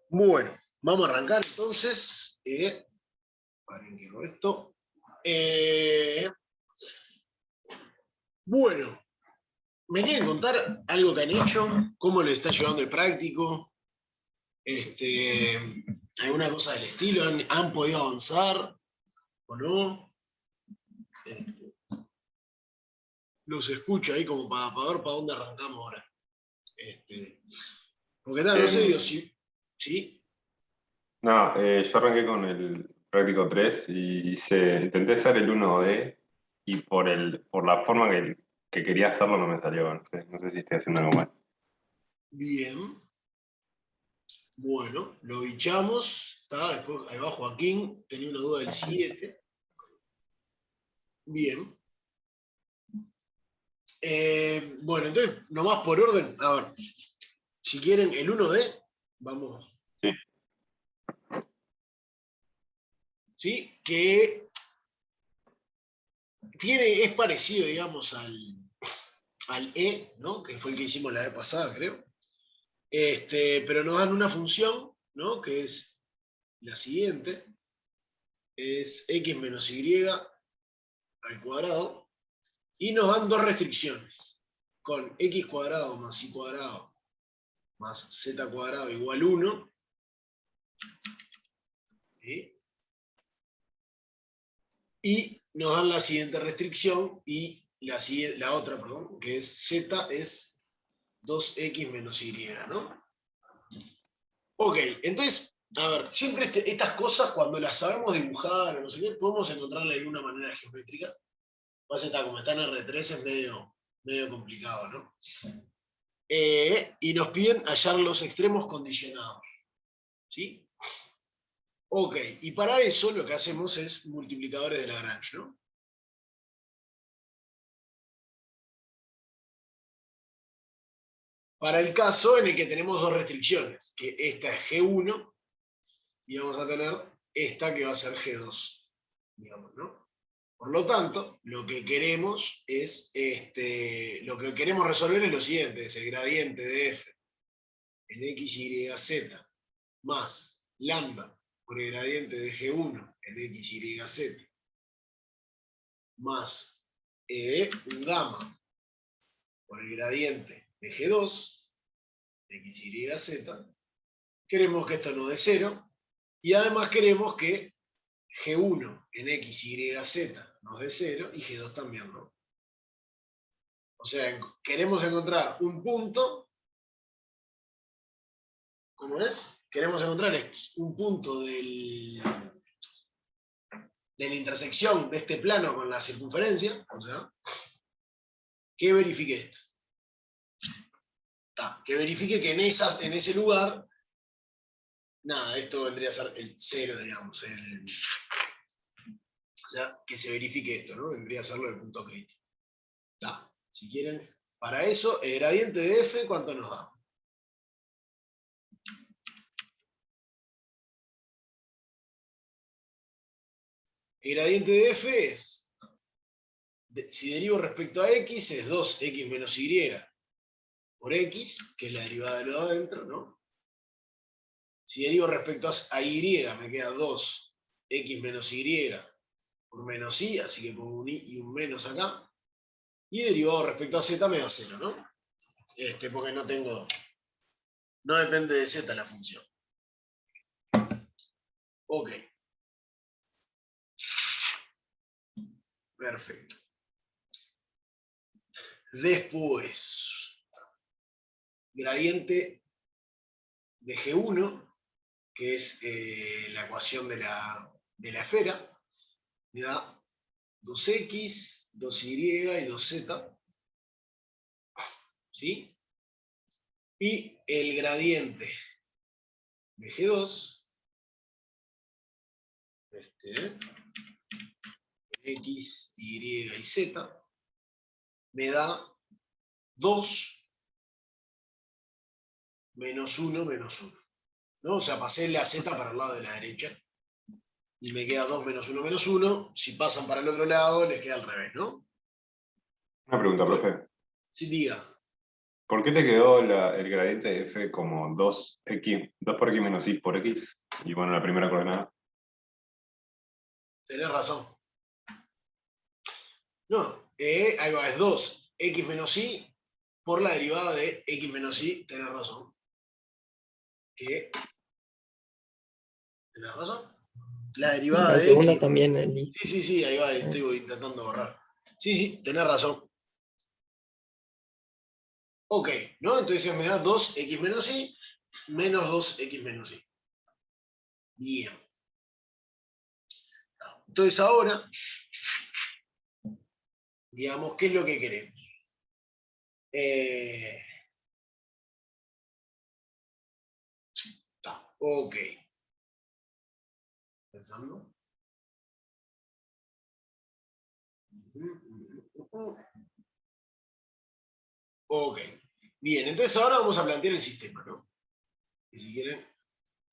Bueno, vamos a arrancar entonces. Paren que hago esto. Bueno, ¿me quieren contar algo que han hecho? ¿Cómo le está llevando el práctico? ¿Alguna cosa del estilo? ¿Han podido avanzar o no? Este, los escucho ahí como para ver para dónde arrancamos ahora. Porque tal, no sé, digo, Em, ¿sí? no, yo arranqué con el práctico 3 y intenté hacer el 1D y por la forma que quería hacerlo no me salió. No sé si estoy haciendo algo mal. Bien. Bueno, lo bichamos. Está, después, ahí va Joaquín, tenía una duda del 7. Bien. Bueno, entonces, nomás por orden, a ver, si quieren el 1D, vamos, Sí. ¿sí? Que es parecido, digamos, al E, ¿no? Que fue el que hicimos la vez pasada, creo. Pero nos dan una función, ¿no? Que es la siguiente, es x menos y al cuadrado, y nos dan dos restricciones, con x cuadrado más y cuadrado más z cuadrado igual 1, ¿sí? Y nos dan la siguiente restricción y la otra, perdón, que es z es 2x menos y, ¿no? Ok, entonces, a ver, siempre estas cosas cuando las sabemos dibujar o no sé qué, podemos encontrarle de alguna manera geométrica. Pasa está, como está en R3 es medio complicado, ¿no? Y nos piden hallar los extremos condicionados, ¿sí? Ok, y para eso lo que hacemos es multiplicadores de Lagrange, ¿no? Para el caso en el que tenemos dos restricciones, que esta es G1 y vamos a tener esta que va a ser G2, digamos, ¿no? Por lo tanto, lo que queremos lo que queremos resolver es lo siguiente, es el gradiente de f en x, y, z más lambda por el gradiente de G1 en x, y, z más un gamma por el gradiente de G2 x, y, z. Queremos que esto no dé 0 y además queremos que G1 en x, y, z nos dé 0 y G2 también, ¿no? O sea, queremos encontrar un punto, ¿cómo es? Queremos encontrar un punto de la intersección de este plano con la circunferencia, o sea, que verifique esto. Que verifique que en ese lugar, nada, esto vendría a ser el 0, digamos. O sea, que se verifique esto, ¿no? Vendría a serlo el punto crítico. Si quieren, para eso, el gradiente de f, ¿cuánto nos da? El gradiente de f es, si derivo respecto a x, es 2x menos y por x, que es la derivada de lo de adentro, ¿no? Si derivo respecto a y, me queda 2x menos y por menos y, así que pongo un y y un menos acá. Y derivado respecto a z me da 0, ¿no? Porque no depende de z la función. Ok. Perfecto. Después, gradiente de G1, que es la ecuación de la esfera, me da 2x, 2y y 2z, ¿sí? Y el gradiente de G2, x, y y z, me da 2 menos 1 menos 1. ¿No? O sea, pasé la z para el lado de la derecha y me queda 2 menos 1 menos 1. Si pasan para el otro lado, les queda al revés, ¿no? Una pregunta, Bueno, profe. sí, diga. ¿Por qué te quedó el gradiente de f como 2x, 2 por x menos y por x? Y bueno, la primera coordenada. Tenés razón. No, ahí va, es 2x menos y por la derivada de x menos y, tenés razón. ¿Qué? ¿Tenés razón? La derivada La de segunda x. también, el i. Sí, ahí va, estoy intentando borrar. Sí, tenés razón. Ok, ¿no? Entonces me da 2x menos y menos 2x menos y. Bien. Entonces ahora, digamos, ¿qué es lo que queremos? Ok. Pensando. Ok. Bien, entonces ahora vamos a plantear el sistema, ¿no? Y si quieren,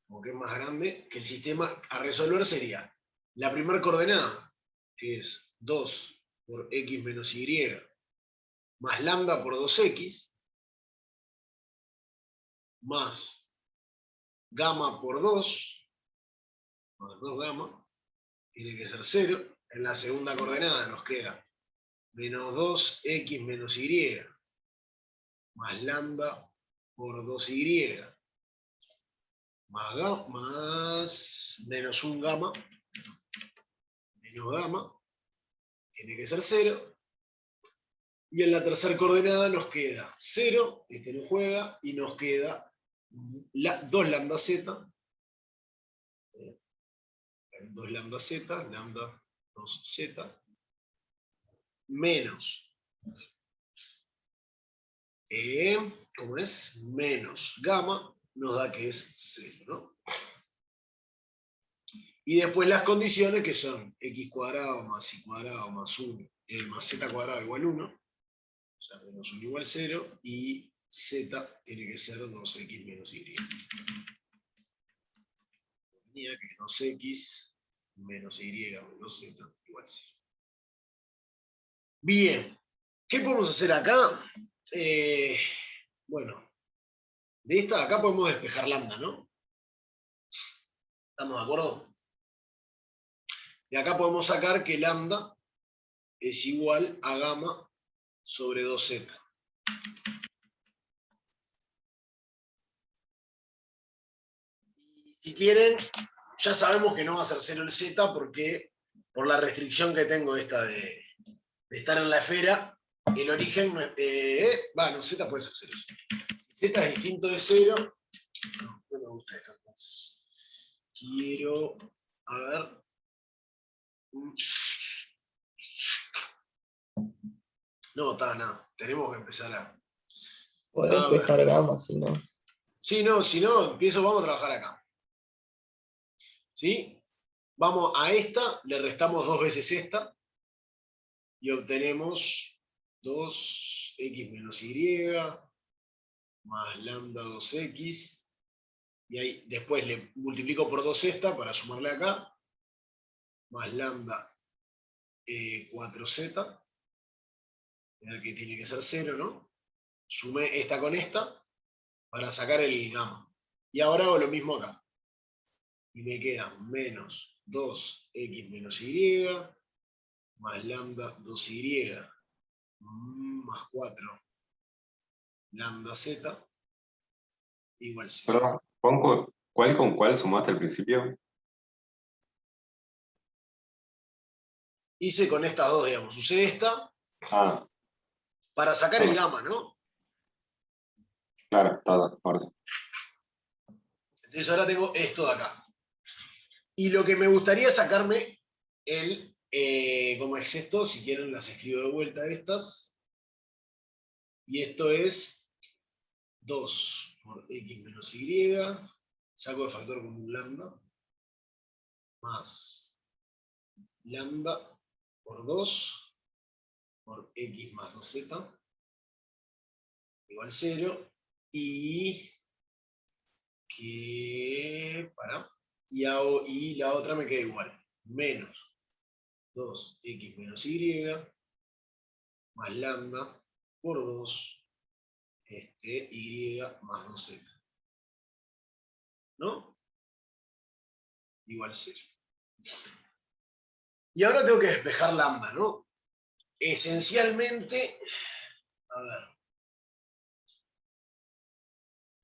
como que es más grande, que el sistema a resolver sería la primera coordenada, que es 2 por x menos y, más lambda por 2x, más gamma por 2, más 2 gamma, tiene que ser 0. En la segunda coordenada nos queda menos 2x menos y, más lambda por 2y, más menos un gamma, menos gamma, tiene que ser 0. Y en la tercera coordenada nos queda 0, este no juega, y nos queda 2 lambda z, 2 lambda z, lambda 2z, menos, ¿cómo es? Menos gamma, nos da que es 0, ¿no? Y después las condiciones que son x cuadrado más y cuadrado más 1, más z cuadrado igual 1, o sea, menos 1 igual 0, y z tiene que ser 2x menos y. Que es 2x menos y menos z igual 0. Bien, ¿qué podemos hacer acá? Bueno, de esta de acá podemos despejar lambda, ¿no? ¿Estamos de acuerdo? De acá podemos sacar que lambda es igual a gamma sobre 2z. Si quieren, ya sabemos que no va a ser 0 el z porque por la restricción que tengo esta de estar en la esfera, el origen, no, z puede ser 0. Si z es distinto de 0, no me gusta esto. Entonces, quiero, a ver. No, está, nada. Tenemos que empezar a Podés ver. despejar gamma, si no. Sí, no, si no, vamos a trabajar acá. ¿Sí? Vamos a esta, le restamos 2 veces esta y obtenemos 2x menos y más lambda 2x. Y ahí después le multiplico por 2 esta para sumarle acá, más lambda 4z, que tiene que ser 0, ¿no? Sumé esta con esta para sacar el gamma. Y ahora hago lo mismo acá. Y me queda menos 2x menos y, más lambda 2y, más 4 lambda z, igual 0. Perdón, Juanjo, ¿cuál con cuál sumaste al principio? Hice con estas dos, digamos. Usé esta Ah, para sacar el bueno, gamma, ¿no? claro, está, ahora sí. Entonces ahora tengo esto de acá. Y lo que me gustaría es sacarme ¿cómo es esto? Si quieren las escribo de vuelta estas. Y esto es 2 por x menos y, saco de factor común lambda, más lambda por 2 por x más 2z, igual 0, y y la otra me queda igual, menos 2x menos y, más lambda por 2 y más 2z. ¿No? Igual 0. Y ahora tengo que despejar lambda, ¿no? Esencialmente, a ver,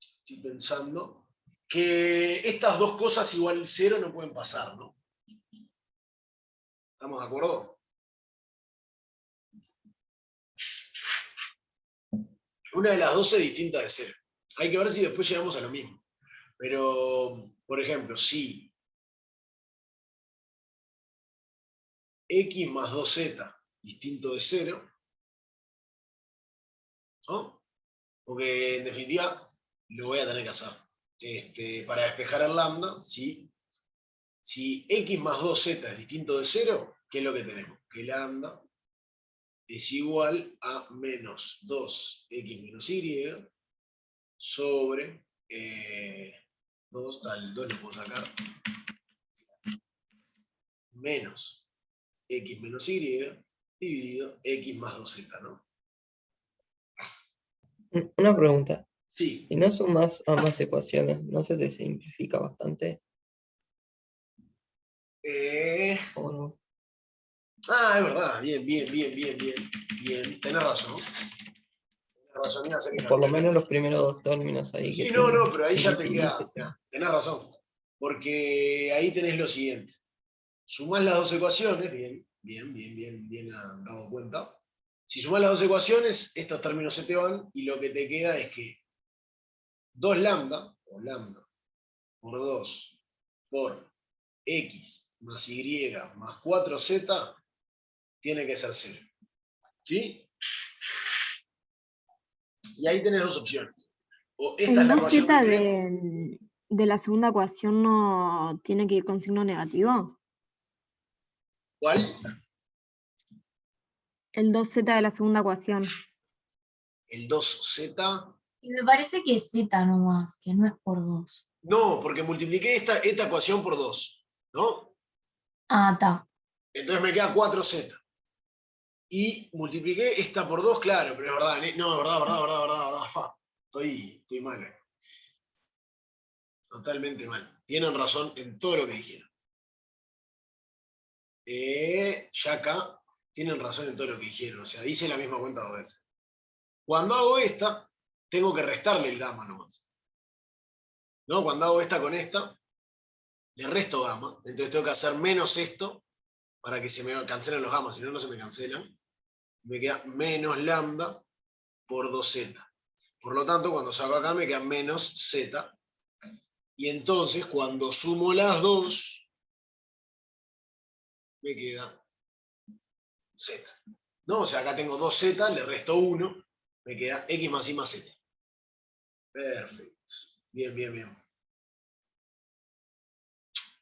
estoy pensando que estas dos cosas igual 0 no pueden pasar, ¿no? ¿Estamos de acuerdo? Una de las dos es distinta de 0. Hay que ver si después llegamos a lo mismo. Pero, por ejemplo, si x más 2z distinto de 0, ¿no? Porque en definitiva lo voy a tener que hacer. Para despejar el lambda, si x más 2z es distinto de 0, ¿qué es lo que tenemos? Que lambda es igual a menos 2x menos y sobre 2, tal, 2 lo puedo sacar, menos x menos y dividido x más 2z, ¿no? Una pregunta. Sí. Si no sumas ambas ecuaciones, ¿no se te simplifica bastante? ¿O no? Ah, es verdad. Bien. Tenés razón. Iba a ser que no Por lo había menos los visto. primeros dos términos ahí que Sí, no, tienen pero ahí ya X te y Y se queda. te- Tenés razón. Porque ahí tenés lo siguiente. Sumás las dos ecuaciones, bien han dado cuenta. Si sumás las dos ecuaciones, estos términos se te van y lo que te queda es que 2 lambda, o lambda, por 2, por x más y más 4z, tiene que ser 0. ¿Sí? Y ahí tenés dos opciones. O esta es El la ecuación que 2z queremos. de la segunda ecuación no tiene que ir con signo negativo. ¿Cuál? El 2z de la segunda ecuación. El 2z. Y me parece que es z nomás, que no es por 2. No, porque multipliqué esta ecuación por 2, ¿no? Ah, está. Entonces me queda 4z. Y multipliqué esta por 2, claro, pero es verdad. No, es verdad. Fa. Estoy mal. Totalmente mal. Tienen razón en todo lo que dijeron. Ya acá tienen razón en todo lo que dijeron. O sea, hice la misma cuenta dos veces. Cuando hago esta, tengo que restarle el gamma nomás. ¿No? Cuando hago esta con esta, le resto gamma. Entonces tengo que hacer menos esto para que se me cancelen los gammas. Si no, no se me cancelan. Me queda menos lambda por 2z. Por lo tanto, cuando saco acá me queda menos z. Y entonces, cuando sumo las dos, me queda z. ¿No? O sea, acá tengo 2z, le resto 1, me queda x más y más z. Perfecto. Bien.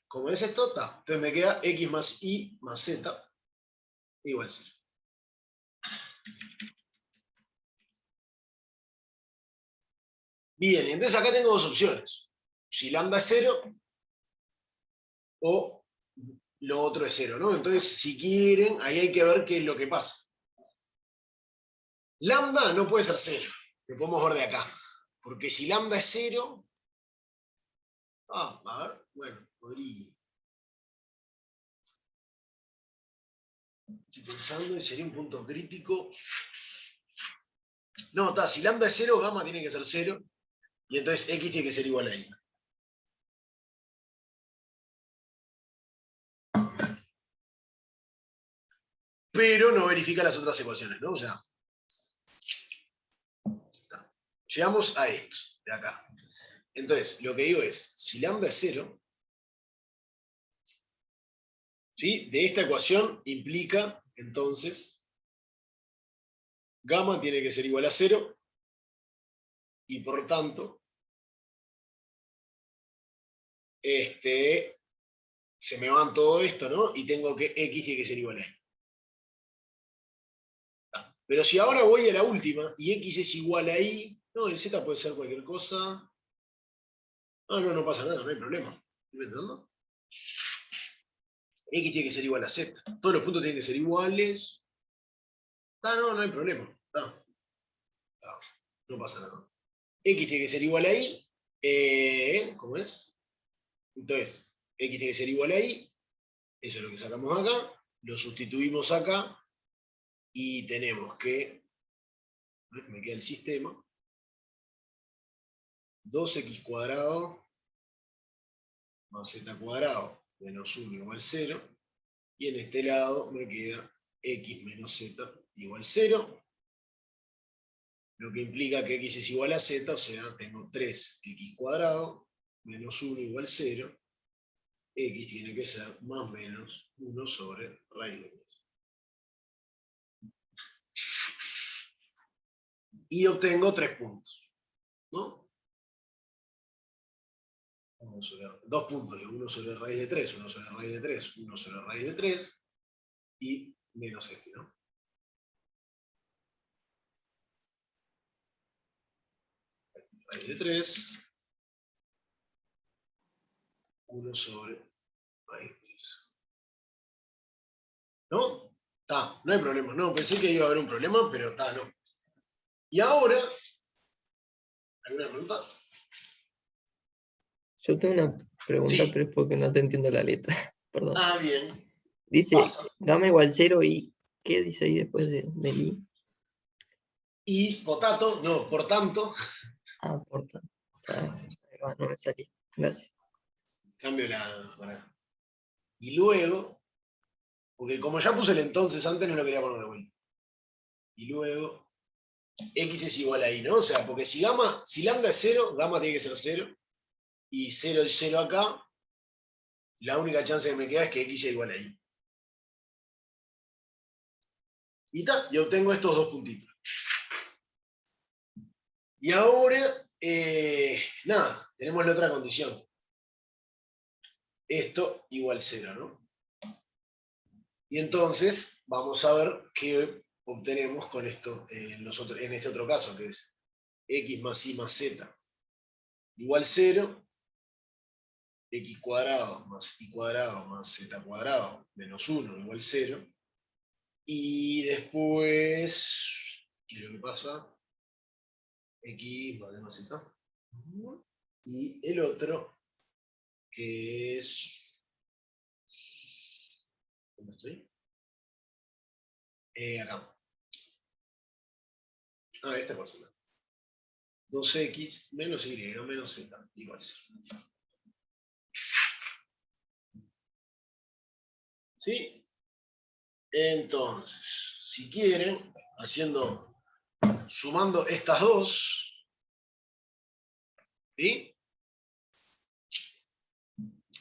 Como es esto, está. Entonces me queda x más y más z igual a 0. Bien, y entonces acá tengo dos opciones. Si lambda es 0 o lo otro es 0, ¿no? Entonces, si quieren, ahí hay que ver qué es lo que pasa. Lambda no puede ser 0. Lo podemos ver de acá. Porque si lambda es 0... a ver, bueno, podría... Estoy pensando y sería un punto crítico. No, está, si lambda es 0, gamma tiene que ser 0. Y entonces x tiene que ser igual a y. Pero no verifica las otras ecuaciones, ¿no? O sea, está. Llegamos a esto, de acá. Entonces, lo que digo es, si lambda es 0, ¿sí? De esta ecuación implica, entonces, gamma tiene que ser igual a 0, y por tanto, se me van todo esto, ¿no? Y tengo que x tiene que ser igual a y. Pero si ahora voy a la última, y x es igual a y, no, el z puede ser cualquier cosa. No pasa nada, no hay problema. ¿Me entiendes? X tiene que ser igual a z. Todos los puntos tienen que ser iguales. No hay problema. no pasa nada. X tiene que ser igual a Y. ¿Cómo es? Entonces, X tiene que ser igual a Y. Eso es lo que sacamos acá. Lo sustituimos acá. Y tenemos que, me queda el sistema, 2x cuadrado más z cuadrado menos 1 igual 0. Y en este lado me queda x menos z igual 0. Lo que implica que x es igual a z, o sea, tengo 3x cuadrado menos 1 igual 0. X tiene que ser más o menos 1 sobre raíz de 3. Y obtengo 3 puntos, ¿no? 2 puntos, 1 sobre raíz de 3, 1 sobre raíz de 3, 1 sobre raíz de 3, y menos este, ¿no? Raíz de 3, 1 sobre raíz de 3. ¿No? Está, no hay problema. No, pensé que iba a haber un problema, pero está, no. Y ahora, ¿alguna pregunta? Yo tengo una pregunta, Sí. pero es porque no te entiendo la letra. Perdón. Ah, bien. Dice Pasa. gamma igual 0 y ¿qué dice ahí después del i? Y potato, no, por tanto, Ah, por tanto. Ahí va, no me salí. Gracias. cambio la. Para. Y luego, porque como ya puse el entonces antes, no lo quería poner de vuelta. Y luego, x es igual a y, ¿no? O sea, porque si lambda es 0, gamma tiene que ser 0. Y 0 y 0 acá, la única chance que me queda es que x sea igual a y. Y ta, y obtengo estos dos puntitos. Y ahora, nada, tenemos la otra condición. Esto igual 0, ¿no? Y entonces vamos a ver qué obtenemos con esto en este otro caso, que es x más y más z igual 0, x cuadrado más y cuadrado más z cuadrado menos 1 igual 0. Y después, ¿qué es lo que pasa? X más y más z. Y el otro, que es... ¿Dónde estoy? Acá. Esta cosa. 2x menos y menos z igual 0. ¿Sí? Entonces, si quieren, sumando estas dos, ¿sí?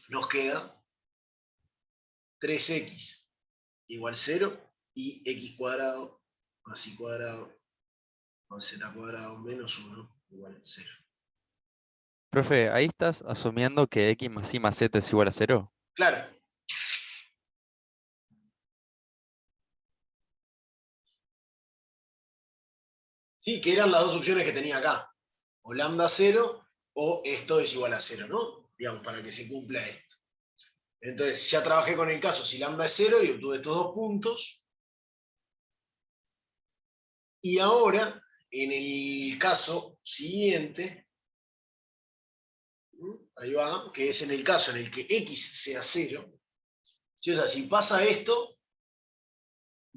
Nos queda 3x igual 0 y x cuadrado más y cuadrado más z cuadrado menos 1 igual 0. Profe, ahí estás asumiendo que x más y más z es igual a 0. Claro. Sí, que eran las dos opciones que tenía acá. O lambda 0 o esto es igual a 0, ¿no? Digamos, para que se cumpla esto. Entonces, ya trabajé con el caso si lambda es 0 y obtuve estos dos puntos. Y ahora, en el caso siguiente, ahí va, que es en el caso en el que x sea 0, ¿sí? O sea, si pasa esto,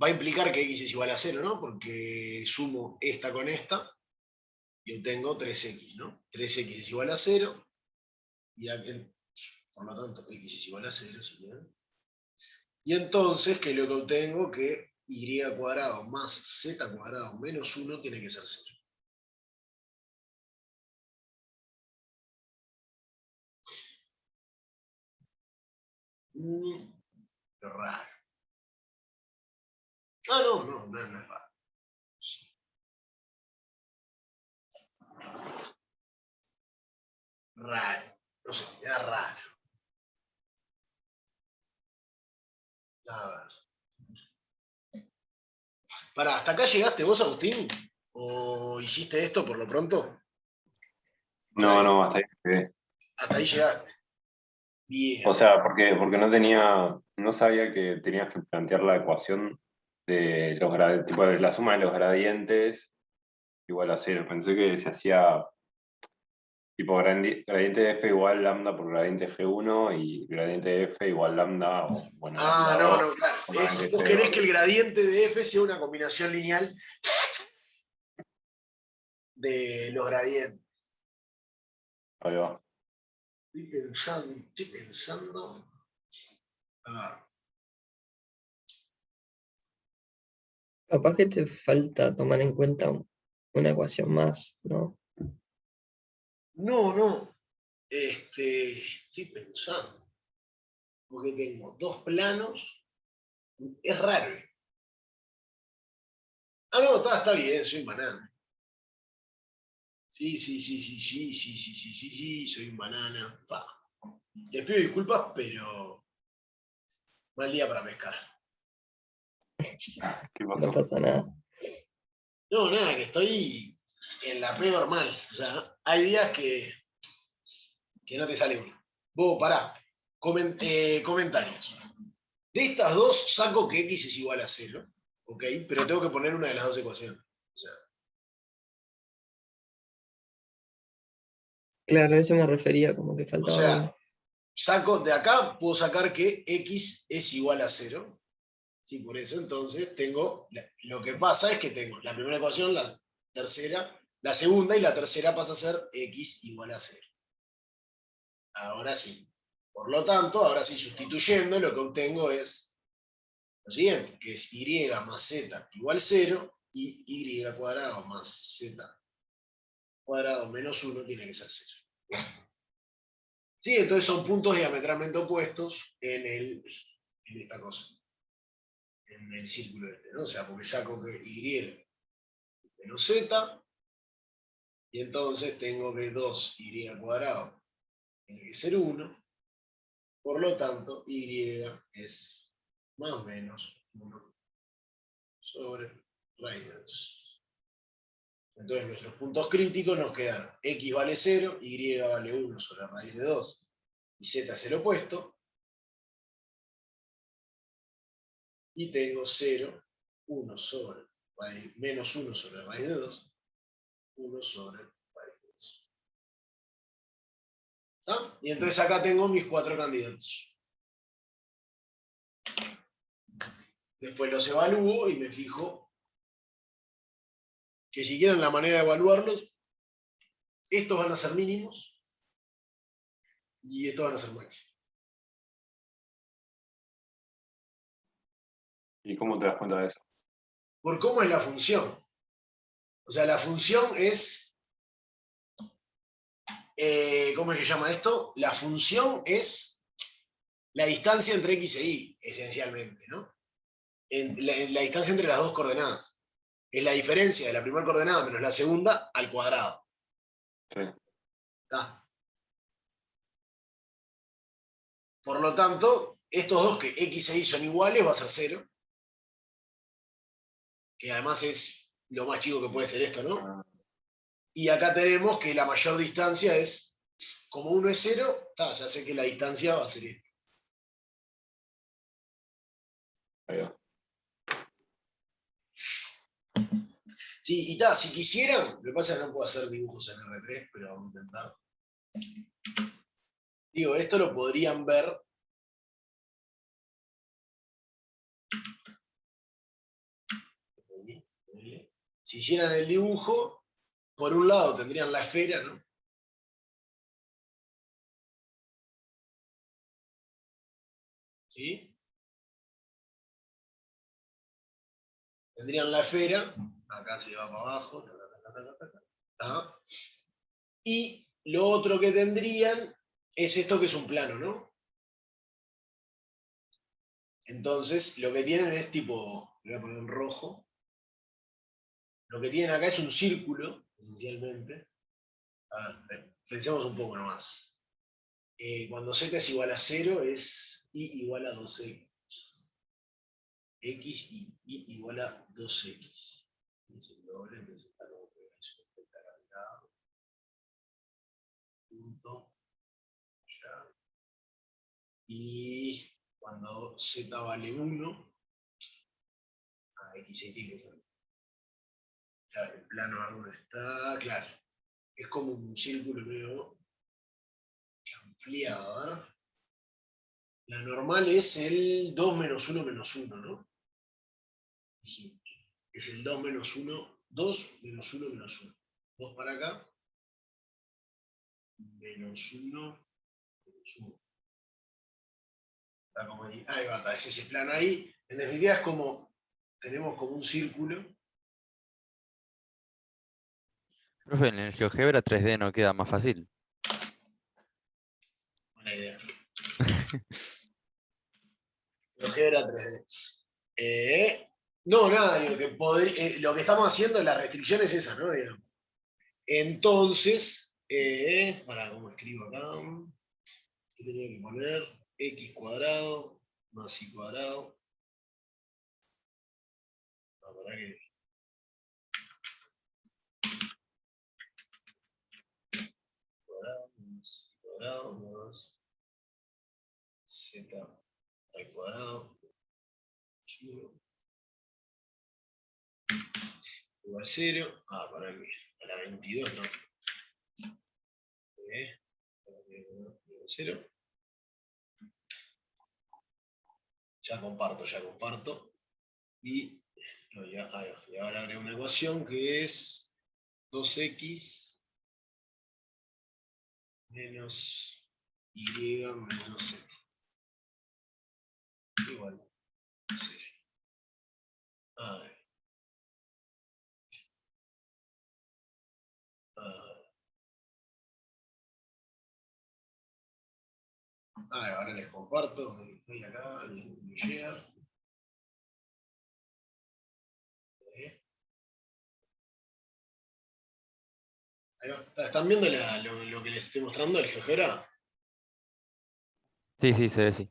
va a implicar que x es igual a 0, ¿no? Porque sumo esta con esta y obtengo 3x, ¿no? 3x es igual a 0, y por lo tanto x es igual a 0, ¿sí? Y entonces, ¿qué es lo que obtengo? Que y cuadrado más z cuadrado menos 1 tiene que ser 0. Pero raro. Ah, no es raro. Raro. No sé, es raro. A ver. Pará, ¿hasta acá llegaste vos, Agustín? ¿O hiciste esto por lo pronto? No, hasta ahí quedé. Hasta ahí llegaste. Bien. O sea, porque no sabía que tenías que plantear la ecuación de los tipo de la suma de los gradientes igual a 0. Pensé que se hacía tipo gradiente de f igual lambda por gradiente de G1 y gradiente de f igual lambda, o bueno, Ah, lambda no, 2 no, claro. por gradiente de Vos querés F2. que el gradiente de f sea una combinación lineal de los gradientes. Ahí va. Estoy pensando. Ah, Capaz que te falta tomar en cuenta una ecuación más, ¿no? no. Estoy pensando. Porque tengo dos planos. Es raro. Ah, no, está bien, soy un banana. Sí, soy un banana. Pa. Les pido disculpas, pero mal día para pescar. ¿Qué No pasó? pasa nada. No, nada, que estoy en la P normal. O sea, hay días que no te sale uno. Vos, pará. Comentarios. De estas dos saco que x es igual a 0, ¿ok? Pero tengo que poner una de las dos ecuaciones. O sea, Claro, a eso me refería, como que faltaba una. saco de acá, puedo sacar que x es igual a 0. Sí, por eso entonces tengo, lo que pasa es que tengo la primera ecuación, la tercera, la segunda y la tercera pasa a ser x igual a 0. Ahora sí. Por lo tanto, ahora sí, sustituyendo, lo que obtengo es lo siguiente, que es y más z igual 0 y y cuadrado más z cuadrado menos 1 tiene que ser 0. Sí, entonces son puntos diametralmente opuestos en esta cosa, en el círculo este, ¿no? O sea, porque saco que y menos z, y entonces tengo que 2y cuadrado tiene que ser 1, por lo tanto, y es más o menos 1 sobre raíz de 2. Entonces nuestros puntos críticos nos quedan x vale 0, y vale 1 sobre raíz de 2, y z es el opuesto, y tengo 0, 1 sobre raíz, menos 1 sobre raíz de 2, 1 sobre raíz de 2. ¿Ah? Y entonces acá tengo mis 4 candidatos. Después los evalúo y me fijo que si quieren la manera de evaluarlos, estos van a ser mínimos y estos van a ser máximos. ¿Y cómo te das cuenta de eso? Por cómo es la función. O sea, la función es... ¿cómo es que se llama esto? La función es la distancia entre x e y, esencialmente, ¿no? La distancia entre las dos coordenadas. Es la diferencia de la primera coordenada menos la segunda al cuadrado. Sí. ¿Está? Por lo tanto, estos dos que x e y son iguales va a ser 0. Que además es lo más chico que puede ser esto, ¿no? Ah, Y acá tenemos que la mayor distancia es, como 1 es 0, ya sé que la distancia va a ser esta. ahí va. Sí, y si quisieran, lo que pasa es que no puedo hacer dibujos en R3, pero vamos a intentar. Digo, esto lo podrían ver. Si hicieran el dibujo, por un lado tendrían la esfera, ¿no? ¿Sí? Tendrían la esfera, acá se va para abajo, ¿tá? Y lo otro que tendrían es esto que es un plano, ¿no? Entonces, lo que tienen es tipo, le voy a poner en rojo, lo que tienen acá es un círculo, esencialmente. A ver, pensemos un poco nomás. Cuando z es igual a 0 es y igual a 2x. X y y igual a 2x. Es el doble, entonces está como que está cargado. Punto. Ya. Y cuando z vale 1, a x y tiene que ser Claro, el plano a dónde está, claro. Es como un círculo medio ampliado. A ver. La normal es el 2 menos 1 menos 1, ¿no? Sí. Es el 2 menos 1, 2 menos 1 menos 1. 2 para acá. Menos 1 menos 1. Está como ahí. Ahí va, está, es ese plano ahí. En definitiva es como, tenemos como un círculo. Profe, en el GeoGebra 3D no queda más fácil. Buena idea. Flojera 3D. No, nada, digo, lo que estamos haciendo, la restricción es esa, ¿no? Digamos. Entonces, para cómo escribo acá, ¿qué tenía que poner? X cuadrado más Y cuadrado. No, para que. Cuadrado más Y cuadrado más Z al cuadrado. Igual 0. Para que. A la 22, no. 0. Ya comparto. Y, no, y ahora haré una ecuación que es 2x menos y menos z. Igual 0. A ver. Ahora les comparto. Estoy acá, en share. Ahí va. ¿Están viendo lo que les estoy mostrando, el GeoGebra? Sí, se ve, sí.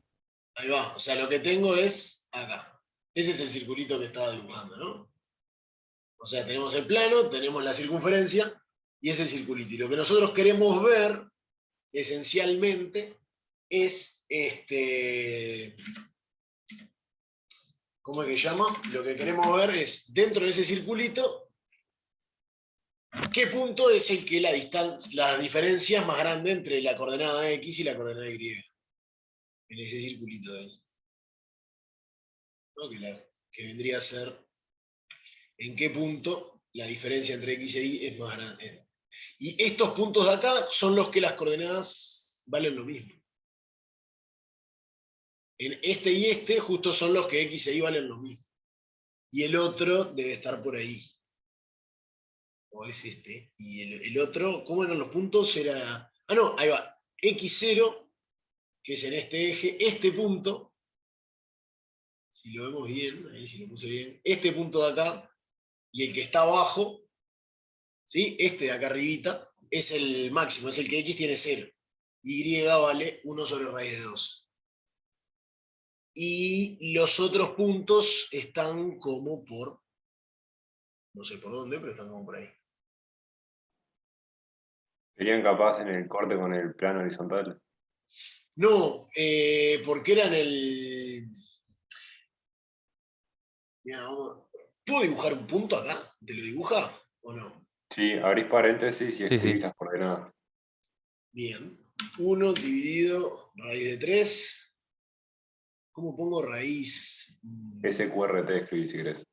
Ahí va. O sea, lo que tengo es acá. Ese es el circulito que estaba dibujando, ¿no? O sea, tenemos el plano, tenemos la circunferencia y ese circulito. Y lo que nosotros queremos ver, esencialmente, es ¿cómo es que llama? Lo que queremos ver es, dentro de ese circulito, ¿qué punto es el que la diferencia es más grande entre la coordenada X y la coordenada Y? En ese circulito de ahí. ¿No? Que vendría a ser en qué punto la diferencia entre X e Y es más grande. Y estos puntos de acá son los que las coordenadas valen lo mismo. En este y este justo son los que X e Y valen lo mismo. Y el otro debe estar por ahí. O es este. Y el otro, ¿cómo eran los puntos? Era. No, ahí va. X0, que es en este eje, este punto, si lo vemos bien, ahí si lo puse bien, este punto de acá, y el que está abajo, ¿sí? Este de acá arribita, es el máximo, es el que X tiene 0. Y vale 1 sobre raíz de 2. Y los otros puntos están como por, no sé por dónde, pero están como por ahí. ¿Serían capaces en el corte con el plano horizontal? No, porque eran el... Mirá, ¿puedo dibujar un punto acá? ¿Te lo dibuja o no? Sí, abrís paréntesis y Sí, escribís las coordenadas. Bien. 1 dividido raíz de 3. ¿Cómo pongo raíz? SQRT escribís si querés.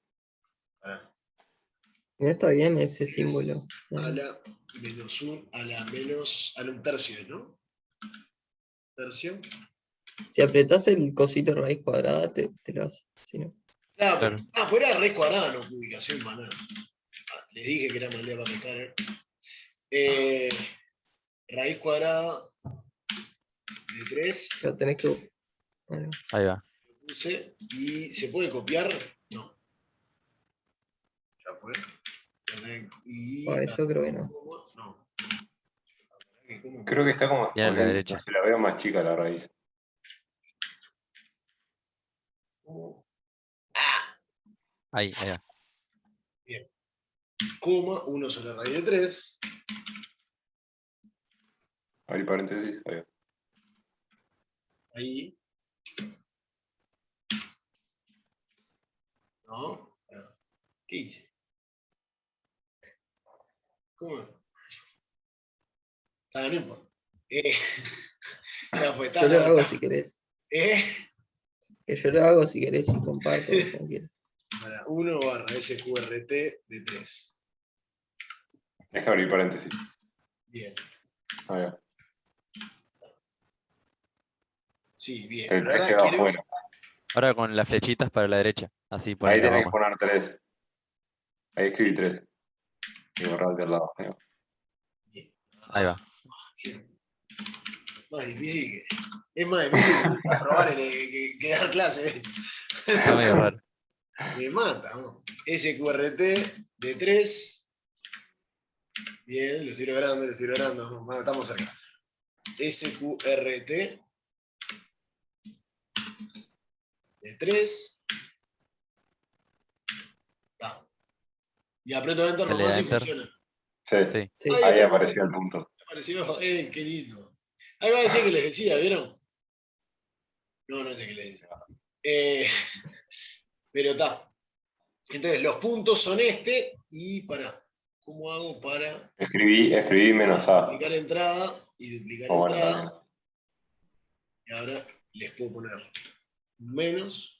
No está bien ese 3 símbolo. a la menos 1, a la un tercio, ¿no? Tercio. Si apretás el cosito raíz cuadrada, te lo hace. Si no. Claro, Claro. pues era raíz cuadrada, no ubicación banal. Les dije que era maldea para pescar. Raíz cuadrada de 3. Pero tenés que. Bueno, Ahí va. Puse. ¿Y se puede copiar? No. Ya fue. Y. yo creo que no. No. Creo que está como Bien a la exponente, derecha. se la veo más chica la raíz. Ahí va. Bien. Coma, 1 sobre raíz de 3. Abrí paréntesis, ahí va. Ahí. ¿No? ¿Qué hice? ¿Cómo no? No importa. Ya fue, Yo lo hago si querés. ¿Eh? Que yo lo hago si querés y comparto como quieras. Para 1/SQRT de 3. Deja abrir paréntesis. Bien. Ahí va. Sí, bien. El Pero 3 ahora queda quiero. afuera. Ahora con las flechitas para la derecha. Así Ahí ponen la tenés que goma. poner 3. Ahí escribí 3. Y borrar de al lado. Ahí va. Bien. Ahí va. Más difícil que. Es más difícil que probar que dar clase. Está medio raro. Me mata, ¿no? SQRT de 3. Bien, lo estoy logrando. Bueno, estamos acá. SQRT de 3. Y aprieto Enter Dale nomás a y Enter. funciona. Sí. Sí. Sí. Ahí Ahí está. apareció el punto. Apareció, qué lindo. Ahí va a decir que les decía, ¿vieron? No sé qué les decía. Pero está. Entonces, los puntos son y para. ¿Cómo hago para Escribí menos A. duplicar entrada y duplicar Oh, bueno, entrada? también. Y ahora les puedo poner menos.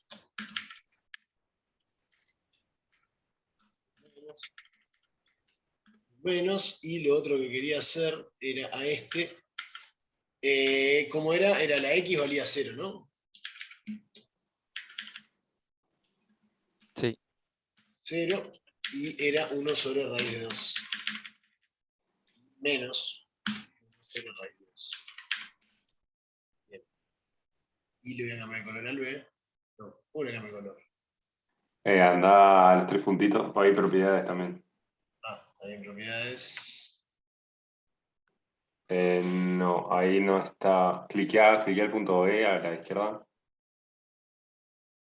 Menos. Y lo otro que quería hacer era a este. ¿Cómo era? Era la X valía 0, ¿no? Sí. 0 y era 1 sobre raíz de 2. Menos 0 raíz de 2. Bien. Y le voy a cambiar el color al B. No, ¿cómo le cambio el color? Anda a los 3 puntitos. Hay propiedades también. Ahí en propiedades. No, ahí no está. Cliquea el punto E a la izquierda.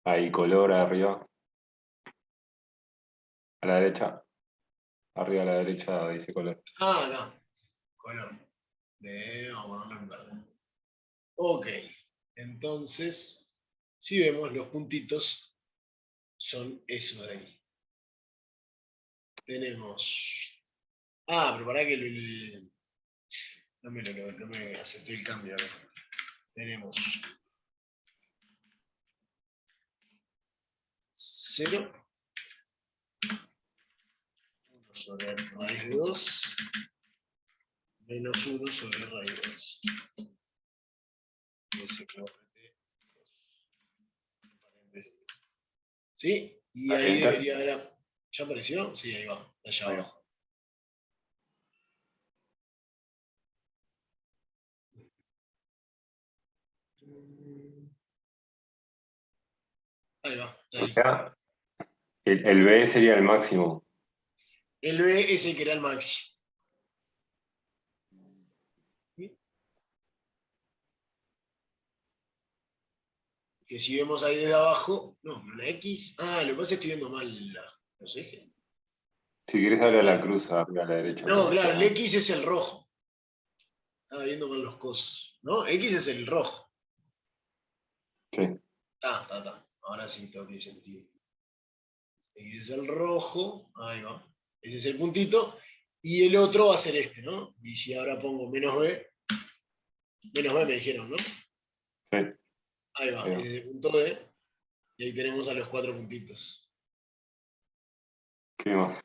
Ahí color arriba. A la derecha. Arriba a la derecha dice color. Acá. Color. Vamos a ponerlo en verde. Ok. Entonces, si vemos, los puntitos son eso de ahí. Tenemos. Pero para que no me aceptó el cambio. A ver. Tenemos 0. 1 sobre raíz de 2. Menos 1 sobre raíz de 2. ¿Sí? Y ahí Enter. debería haber. ¿Ya apareció? Sí, ahí va. Allá Ahí va. abajo. Ahí va. O Ahí. sea, el B sería el máximo. El B es el que era el máximo. Que si vemos ahí desde abajo. No, pero la X. Lo que pasa es que estoy viendo mal los ejes. Si quieres darle a la cruz arriba a la derecha. No, pero- claro, el X es el rojo. Estaba viendo mal los cosos. ¿No? X es el rojo. Sí. Está. Ahora sí, todo tiene sentido. X es el rojo. Ahí va. Ese es el puntito. Y el otro va a ser este, ¿no? Y si ahora pongo menos B. Menos B me dijeron, ¿no? Sí. Ahí va. Ahí va. Ese es el punto D. Y ahí tenemos a los 4 puntitos. ¿Qué más?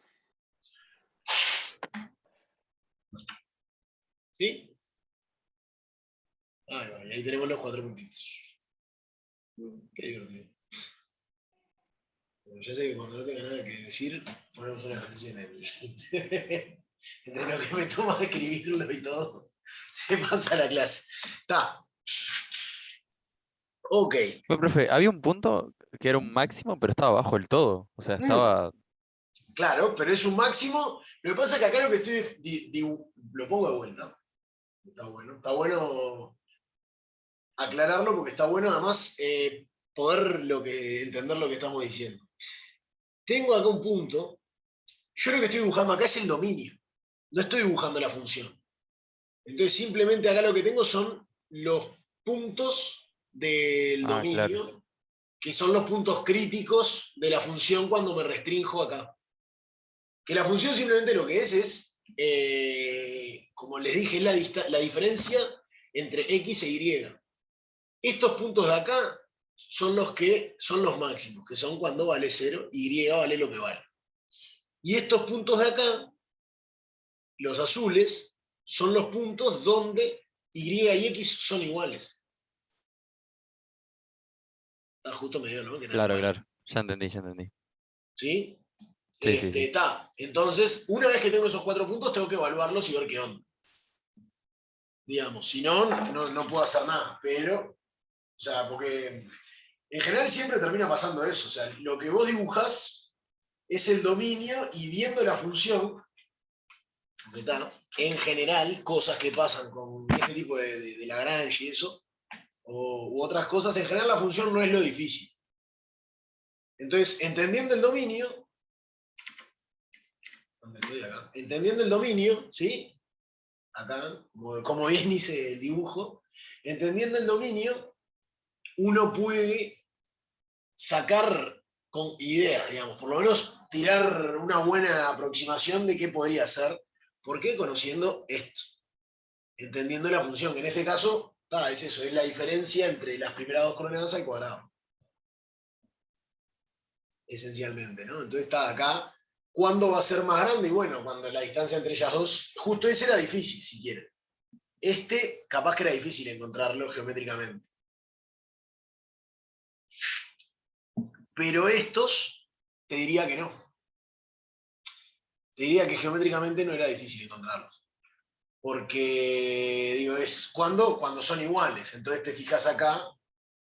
¿Sí? Ahí va. Y ahí tenemos los 4 puntitos. Qué divertido. Bueno, ya sé que cuando no tenga nada que decir, ponemos una ejercicio en el. Entre lo que me toma escribirlo y todo, se pasa la clase. Está. Ok. Bueno, profe, había un punto que era un máximo, pero estaba abajo del todo. O sea, estaba. Claro, pero es un máximo. Lo que pasa es que acá lo que estoy. Lo pongo de vuelta. Está bueno aclararlo porque está bueno además poder entender lo que estamos diciendo. Tengo acá un punto. Yo lo que estoy dibujando acá es el dominio. No estoy dibujando la función. Entonces simplemente acá lo que tengo son los puntos del Claro. dominio, que son los puntos críticos de la función cuando me restrinjo acá. Que la función simplemente lo que es como les dije, es la diferencia entre X e Y. Estos puntos de acá son los que son los máximos, que son cuando vale 0, Y vale lo que vale. Y estos puntos de acá, los azules, son los puntos donde Y y X son iguales. Está justo medio, ¿no? Que eran Claro, iguales. claro. Ya entendí, ya entendí. ¿Sí? Sí, sí, sí. Está. Entonces, una vez que tengo esos 4 puntos, tengo que evaluarlos y ver qué onda. Digamos, si no, no puedo hacer nada. Pero, o sea, porque en general siempre termina pasando eso. O sea, lo que vos dibujás es el dominio y viendo la función, ¿está? En general, cosas que pasan con este tipo de Lagrange y eso, u otras cosas, en general la función no es lo difícil. Entonces, entendiendo el dominio, ¿dónde estoy acá? Entendiendo el dominio, ¿sí? Acá, como bien hice el dibujo, entendiendo el dominio, uno puede sacar con ideas, digamos, por lo menos tirar una buena aproximación de qué podría ser. ¿Por qué? Conociendo esto, entendiendo la función, que en este caso, es eso, es la diferencia entre las primeras dos coordenadas al cuadrado. Esencialmente, ¿no? Entonces está acá, ¿cuándo va a ser más grande? Y bueno, cuando la distancia entre ellas dos, justo ese era difícil, si quieren. Este, capaz que era difícil encontrarlo geométricamente. Pero estos, te diría que no. Te diría que geométricamente no era difícil encontrarlos. Porque, digo, es cuando son iguales. Entonces te fijas acá,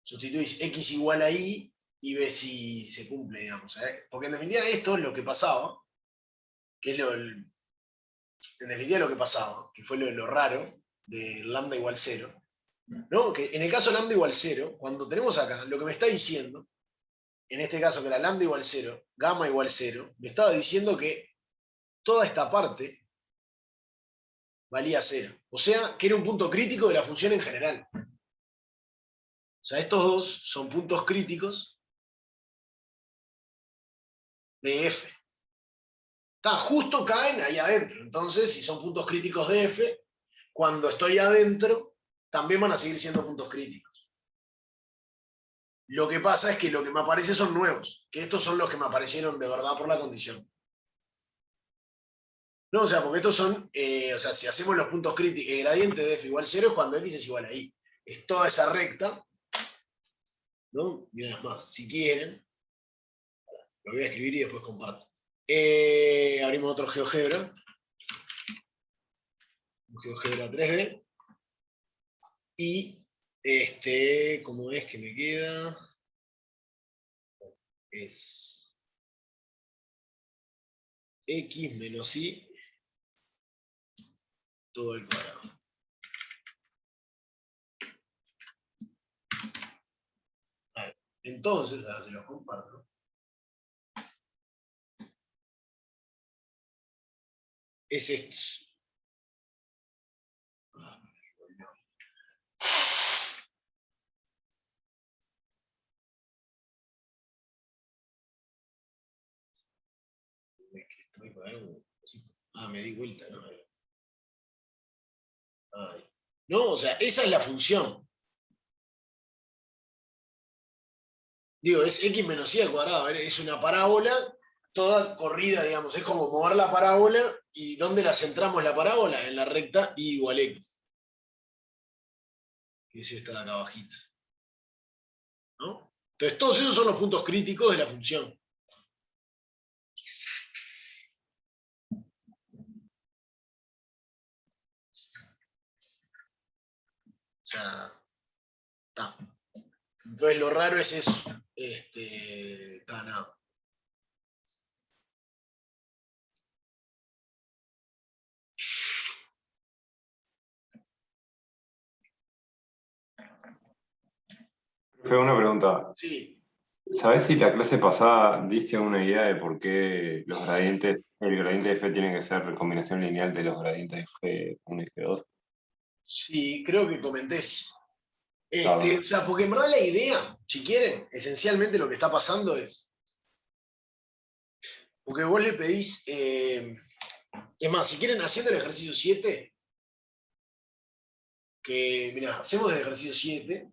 sustituís x igual a y y ves si se cumple, digamos. Porque en definitiva esto es lo que pasaba, que es en definitiva lo que pasaba, que fue lo raro de lambda igual 0. ¿No? Que en el caso lambda igual 0, cuando tenemos acá, lo que me está diciendo, en este caso que era lambda igual 0, gamma igual 0, me estaba diciendo que toda esta parte valía 0. O sea, que era un punto crítico de la función en general. O sea, estos dos son puntos críticos de f. Justo caen ahí adentro. Entonces, si son puntos críticos de f, cuando estoy adentro, también van a seguir siendo puntos críticos. Lo que pasa es que lo que me aparece son nuevos, que estos son los que me aparecieron de verdad por la condición. No, o sea, porque estos son, o sea, si hacemos los puntos críticos, el gradiente de f igual 0 es cuando x es igual a y. Es toda esa recta, ¿no? Y una vez más, si quieren, lo voy a escribir y después comparto. Abrimos otro GeoGebra. Un GeoGebra 3D. Y, ¿cómo es que me queda? Es x menos y todo el cuadrado. A ver, entonces, ahora se los comparto. Es esto. Me di vuelta, ¿no? No, o sea, esa es la función. Digo, es x menos y al cuadrado. Es una parábola toda corrida, digamos. Es como mover la parábola. ¿Y dónde la centramos la parábola? En la recta y igual x. Que es esta de acá abajito. ¿No? Entonces, todos esos son los puntos críticos de la función. O sea, está. Entonces lo raro es eso. Nada. Fue una pregunta. Sí. ¿Sabes si la clase pasada diste una idea de por qué el gradiente de f tiene que ser combinación lineal de los gradientes de G1 y G2? Sí, creo que comenté eso. Claro. O sea, porque en verdad la idea, si quieren, esencialmente lo que está pasando es, porque vos le pedís, Es más, si quieren, haciendo el ejercicio 7, que, mirá, hacemos el ejercicio 7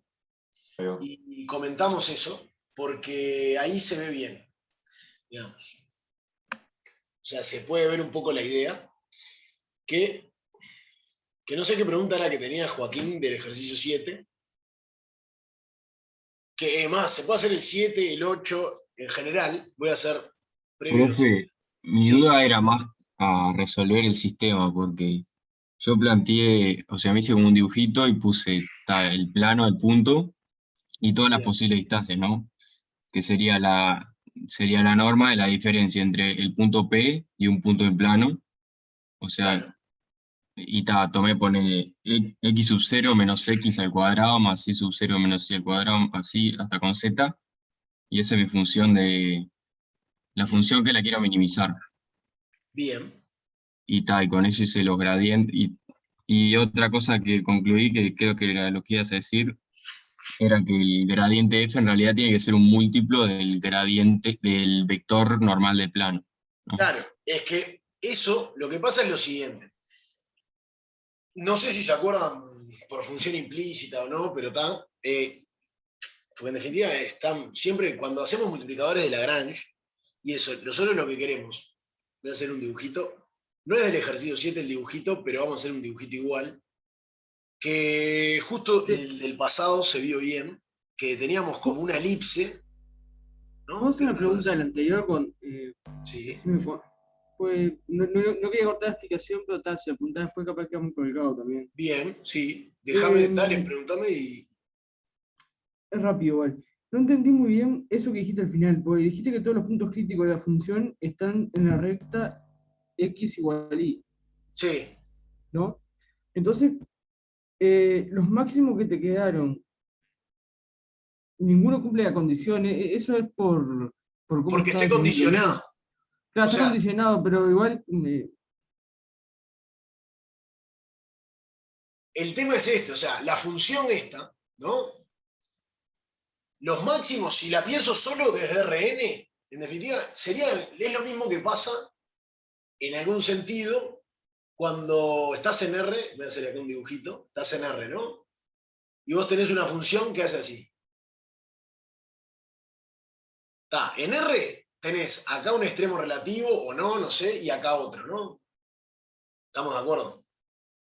Ahí va. y comentamos eso, porque ahí se ve bien, digamos. O sea, se puede ver un poco la idea, que no sé qué pregunta era que tenía Joaquín del ejercicio 7, que más, se puede hacer el 7, el 8, en general, voy a hacer previo. Profe, mi Sí. duda era más a resolver el sistema, porque yo planteé, o sea, me hice como un dibujito y puse el plano, el punto y todas las Bien. posibles distancias, ¿no? Que sería la norma de la diferencia entre el punto P y un punto en plano. O sea, Claro. tomé, pone x sub 0 menos x al cuadrado más y sub 0 menos y al cuadrado, así hasta con z, y esa es mi función la función que la quiero minimizar. Bien. Y con eso hice los gradientes. Y otra cosa que concluí, que creo que era lo que ibas a decir, era que el gradiente f en realidad tiene que ser un múltiplo del gradiente, del vector normal del plano, ¿no? Claro, es que eso, lo que pasa es lo siguiente. No sé si se acuerdan por función implícita o no, pero está. Porque en definitiva están siempre, cuando hacemos multiplicadores de Lagrange, y eso, nosotros lo que queremos, voy a hacer un dibujito, no es del ejercicio 7 el dibujito, pero vamos a hacer un dibujito igual, que justo Sí. del pasado se vio bien, que teníamos como una elipse, ¿no? Vamos a hacer una Pero no, pregunta del anterior con. sí, Decime no quería cortar la explicación, pero si la apuntás después capaz queda muy colgado también. bien, sí, déjame, dale, Em, pregúntame y... Es rápido igual. No entendí muy bien eso que dijiste al final, porque dijiste que todos los puntos críticos de la función están en la recta x igual y, Sí, ¿no? Entonces, los máximos que te quedaron, ninguno cumple la condición. Eso es por cómo porque está estoy definido el condicionado. loop. Claro, O está sea, condicionado, pero igual. el tema es este, o sea, la función esta, ¿no? Los máximos, si la pienso solo desde Rn, en definitiva, es lo mismo que pasa en algún sentido cuando estás en R, voy a hacer acá un dibujito, estás en R, ¿no? Y vos tenés una función que hace así. En R tenés acá un extremo relativo o no, no sé, y acá otro, ¿no? ¿Estamos de acuerdo?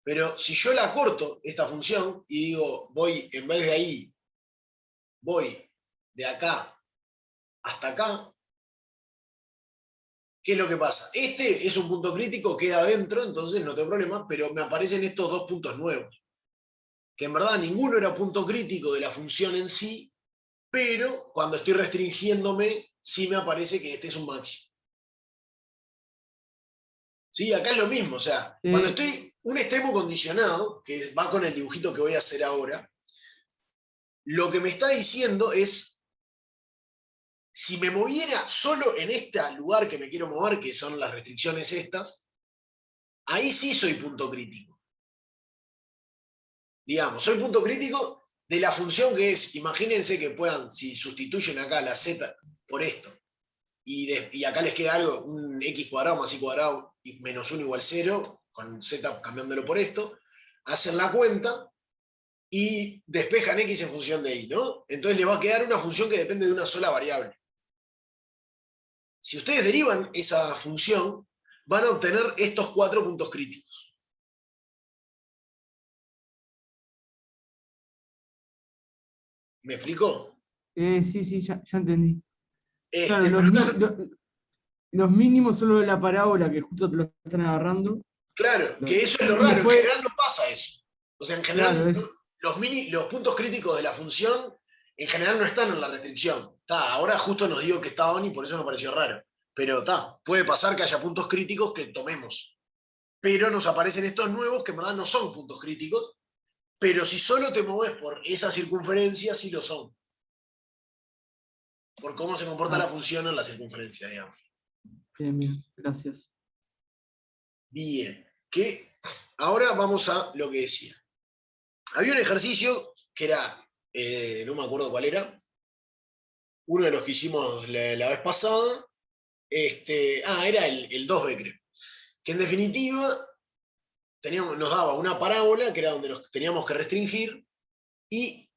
Pero si yo la corto, esta función, y digo, voy, en vez de ahí, voy de acá hasta acá, ¿qué es lo que pasa? Este es un punto crítico, queda adentro, entonces no tengo problema, pero me aparecen estos dos puntos nuevos. Que en verdad ninguno era punto crítico de la función en sí, pero cuando estoy restringiéndome, sí me aparece que este es un máximo. Sí, acá es lo mismo, o sea, cuando estoy un extremo condicionado, que va con el dibujito que voy a hacer ahora, lo que me está diciendo es, si me moviera solo en este lugar que me quiero mover, que son las restricciones estas, ahí sí soy punto crítico. Digamos, soy punto crítico de la función que es, imagínense que puedan, si sustituyen acá la z por esto, y acá les queda algo, un x cuadrado más y cuadrado y menos 1 igual 0, con z cambiándolo por esto, hacen la cuenta y despejan x en función de y, ¿no? Entonces les va a quedar una función que depende de una sola variable. Si ustedes derivan esa función, van a obtener estos 4 puntos críticos. ¿Me explico? Sí, ya entendí. Claro, Pero los mínimos son los de la parábola que justo te lo están agarrando. claro, que eso es lo Y raro, después, en general no pasa eso. O sea, en general claro, es, los puntos críticos de la función en general no están en la restricción. Ahora justo nos digo que estaban y por eso me pareció raro. Pero puede pasar que haya puntos críticos que tomemos. Pero nos aparecen estos nuevos que en verdad no son puntos críticos, pero si solo te mueves por esa circunferencia, sí lo son. Por cómo se comporta la función en la circunferencia, digamos. bien, gracias. Bien, que ahora vamos a lo que decía. Había un ejercicio que era, no me acuerdo cuál era, uno de los que hicimos la vez pasada, era el 2B, creo, que en definitiva nos daba una parábola que era donde nos teníamos que restringir y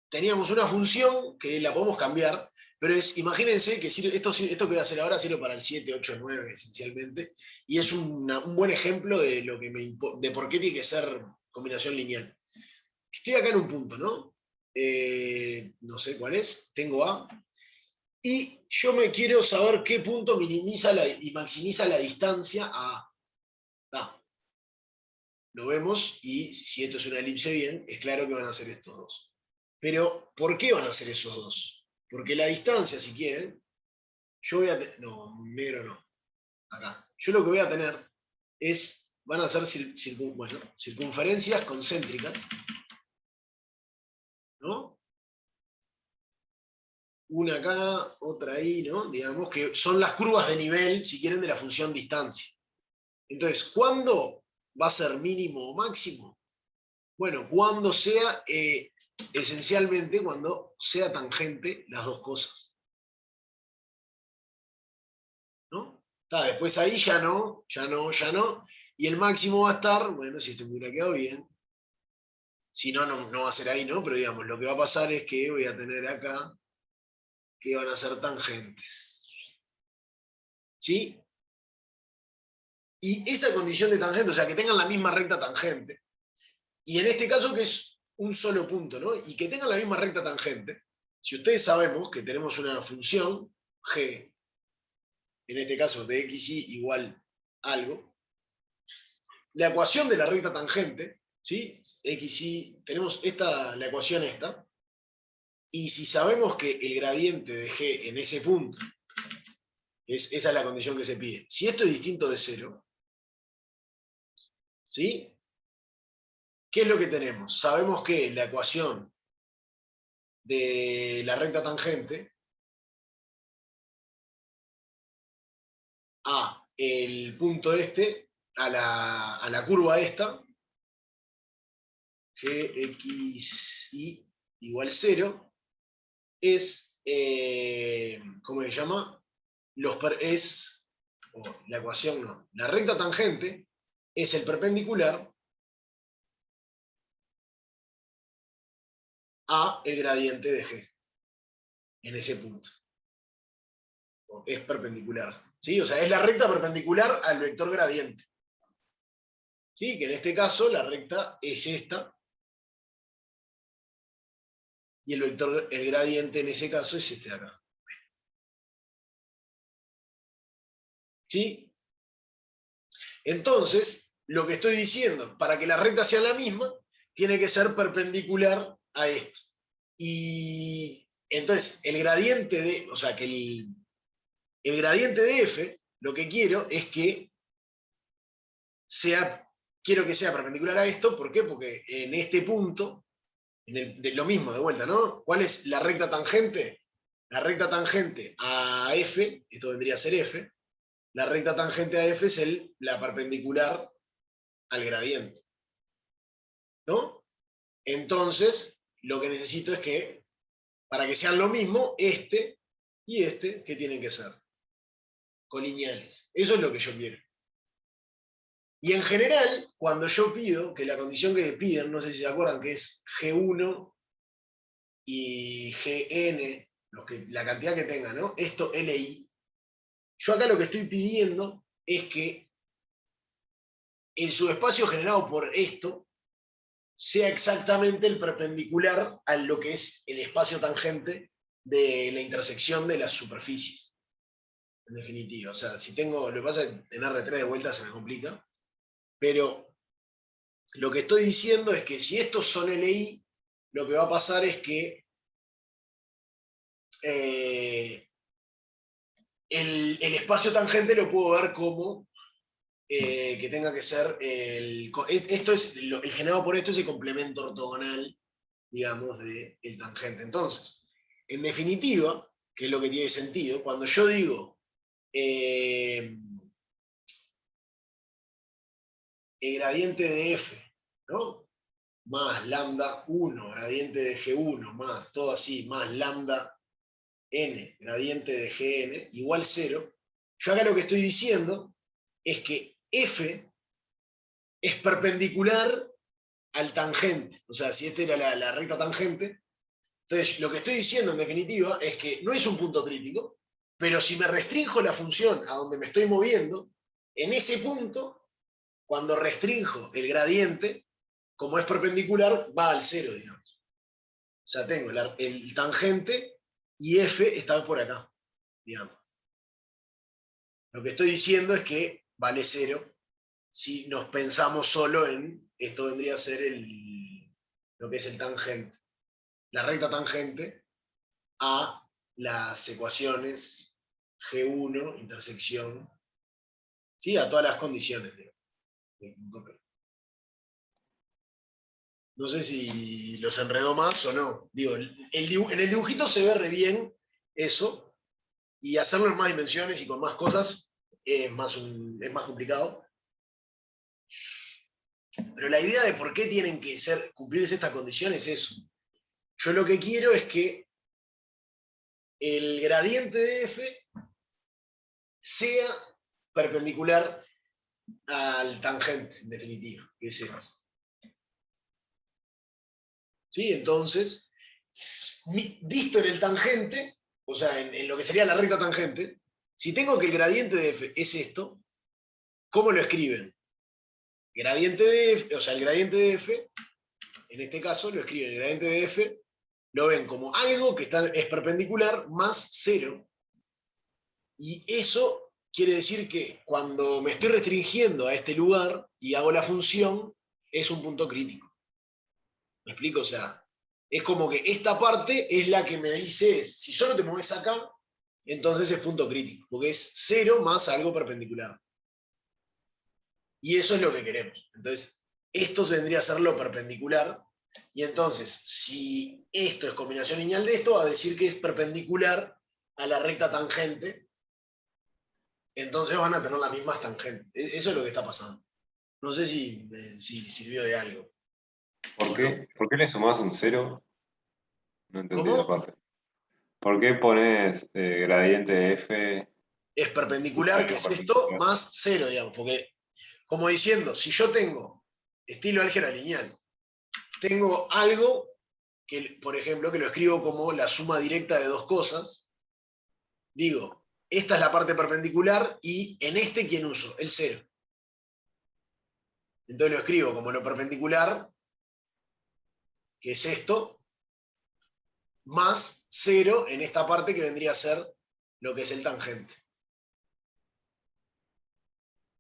teníamos una función que la podemos cambiar, pero imagínense que esto que voy a hacer ahora sirve para el 7, 8, 9 esencialmente, y es un buen ejemplo de, de por qué tiene que ser combinación lineal. Estoy acá en un punto, ¿no? No sé cuál es, tengo A, y yo me quiero saber qué punto minimiza y maximiza la distancia a A. Lo vemos, y si esto es una elipse bien, es claro que van a ser estos dos. Pero, ¿por qué van a ser esos dos? Porque la distancia, si quieren, yo voy a tener... No, negro no. Acá. Yo lo que voy a tener es... Van a ser circunferencias concéntricas, ¿no? Una acá, otra ahí, ¿no? Digamos que son las curvas de nivel, si quieren, de la función distancia. Entonces, ¿cuándo va a ser mínimo o máximo? Bueno, cuando sea, esencialmente, cuando sea tangente las dos cosas. ¿No? Después ahí ya no. Y el máximo va a estar, bueno, si esto me hubiera quedado bien. Si no, no va a ser ahí, ¿no? Pero digamos, lo que va a pasar es que voy a tener acá que van a ser tangentes. ¿Sí? Y esa condición de tangente, o sea, que tengan la misma recta tangente, y en este caso que es un solo punto, ¿no? Y que tengan la misma recta tangente, si ustedes sabemos que tenemos una función g, en este caso de xy igual algo, la ecuación de la recta tangente, ¿sí? Xy, tenemos la ecuación esta, y si sabemos que el gradiente de g en ese punto, esa es la condición que se pide. Si esto es distinto de 0, ¿sí? ¿Qué es lo que tenemos? Sabemos que la ecuación de la recta tangente a el punto este, a la curva esta, gxy igual 0, es, ¿cómo se llama? La ecuación no. La recta tangente es el perpendicular a el gradiente de g en ese punto. Es perpendicular. ¿Sí? O sea, es la recta perpendicular al vector gradiente. ¿Sí? Que en este caso la recta es esta. Y el gradiente en ese caso es este de acá. ¿Sí? Entonces, lo que estoy diciendo, para que la recta sea la misma, tiene que ser perpendicular a esto. Y entonces, el gradiente de, o sea, que el gradiente de f, lo que quiero es que quiero que sea perpendicular a esto. ¿Por qué? Porque en este punto, lo mismo, de vuelta, ¿no? ¿Cuál es la recta tangente? La recta tangente a f, esto vendría a ser f, la recta tangente a f es la perpendicular al gradiente. ¿No? Entonces, lo que necesito es que, para que sean lo mismo, este y este, ¿qué tienen que ser? Colineales. Eso es lo que yo quiero. Y en general, cuando yo pido, que la condición que piden, no sé si se acuerdan, que es G1 y Gn, la cantidad que tenga, ¿no? Esto Li. Yo acá lo que estoy pidiendo es que el subespacio generado por esto sea exactamente el perpendicular a lo que es el espacio tangente de la intersección de las superficies. En definitiva, o sea, si tengo, lo que pasa es que en R3 de vuelta se me complica, pero lo que estoy diciendo es que si estos son Li, lo que va a pasar es que el espacio tangente lo puedo ver como que tenga que ser esto es el generado por esto es el complemento ortogonal, digamos, del tangente. Entonces, en definitiva, que es lo que tiene sentido, cuando yo digo el gradiente de f, ¿no? Más lambda 1, gradiente de G1, más todo así, más lambda n, gradiente de Gn, igual 0, yo acá lo que estoy diciendo es que f es perpendicular al tangente. O sea, si esta era la recta tangente, entonces lo que estoy diciendo en definitiva es que no es un punto crítico, pero si me restrinjo la función a donde me estoy moviendo, en ese punto, cuando restrinjo el gradiente, como es perpendicular, va al 0, digamos. O sea, tengo el tangente y f está por acá, digamos. Lo que estoy diciendo es que vale 0 si nos pensamos solo en, esto vendría a ser lo que es el tangente, la recta tangente a las ecuaciones G1, intersección, ¿sí? A todas las condiciones. No sé si los enredó más o no. Digo, en el dibujito se ve re bien eso, y hacerlo en más dimensiones y con más cosas es más complicado. Pero la idea de por qué tienen que cumplirse estas condiciones es eso. Yo lo que quiero es que el gradiente de f sea perpendicular al tangente, en definitiva, que es eso. ¿Sí? Entonces, visto en el tangente, o sea, en lo que sería la recta tangente, si tengo que el gradiente de f es esto, ¿cómo lo escriben? Gradiente de f, o sea, el gradiente de f, en este caso, lo escriben, el gradiente de f, lo ven como algo que es perpendicular más 0. Y eso quiere decir que cuando me estoy restringiendo a este lugar y hago la función, es un punto crítico. ¿Me explico? O sea, es como que esta parte es la que me dice, si solo te mueves acá, entonces es punto crítico, porque es 0 más algo perpendicular. Y eso es lo que queremos. Entonces, esto vendría a ser lo perpendicular, y entonces, si esto es combinación lineal de esto, va a decir que es perpendicular a la recta tangente, entonces van a tener las mismas tangentes. Eso es lo que está pasando. No sé si sirvió de algo. ¿Por qué le sumás un 0? No entendí ¿Cómo? la parte. ¿Por qué pones gradiente de f Es y perpendicular, que algo es esto, perpendicular? más 0, digamos. Porque, como diciendo, si yo tengo estilo álgebra lineal, tengo algo que, por ejemplo, que lo escribo como la suma directa de dos cosas, digo, esta es la parte perpendicular y en este, ¿quién uso? El 0. Entonces lo escribo como lo perpendicular, que es esto, más 0 en esta parte que vendría a ser lo que es el tangente.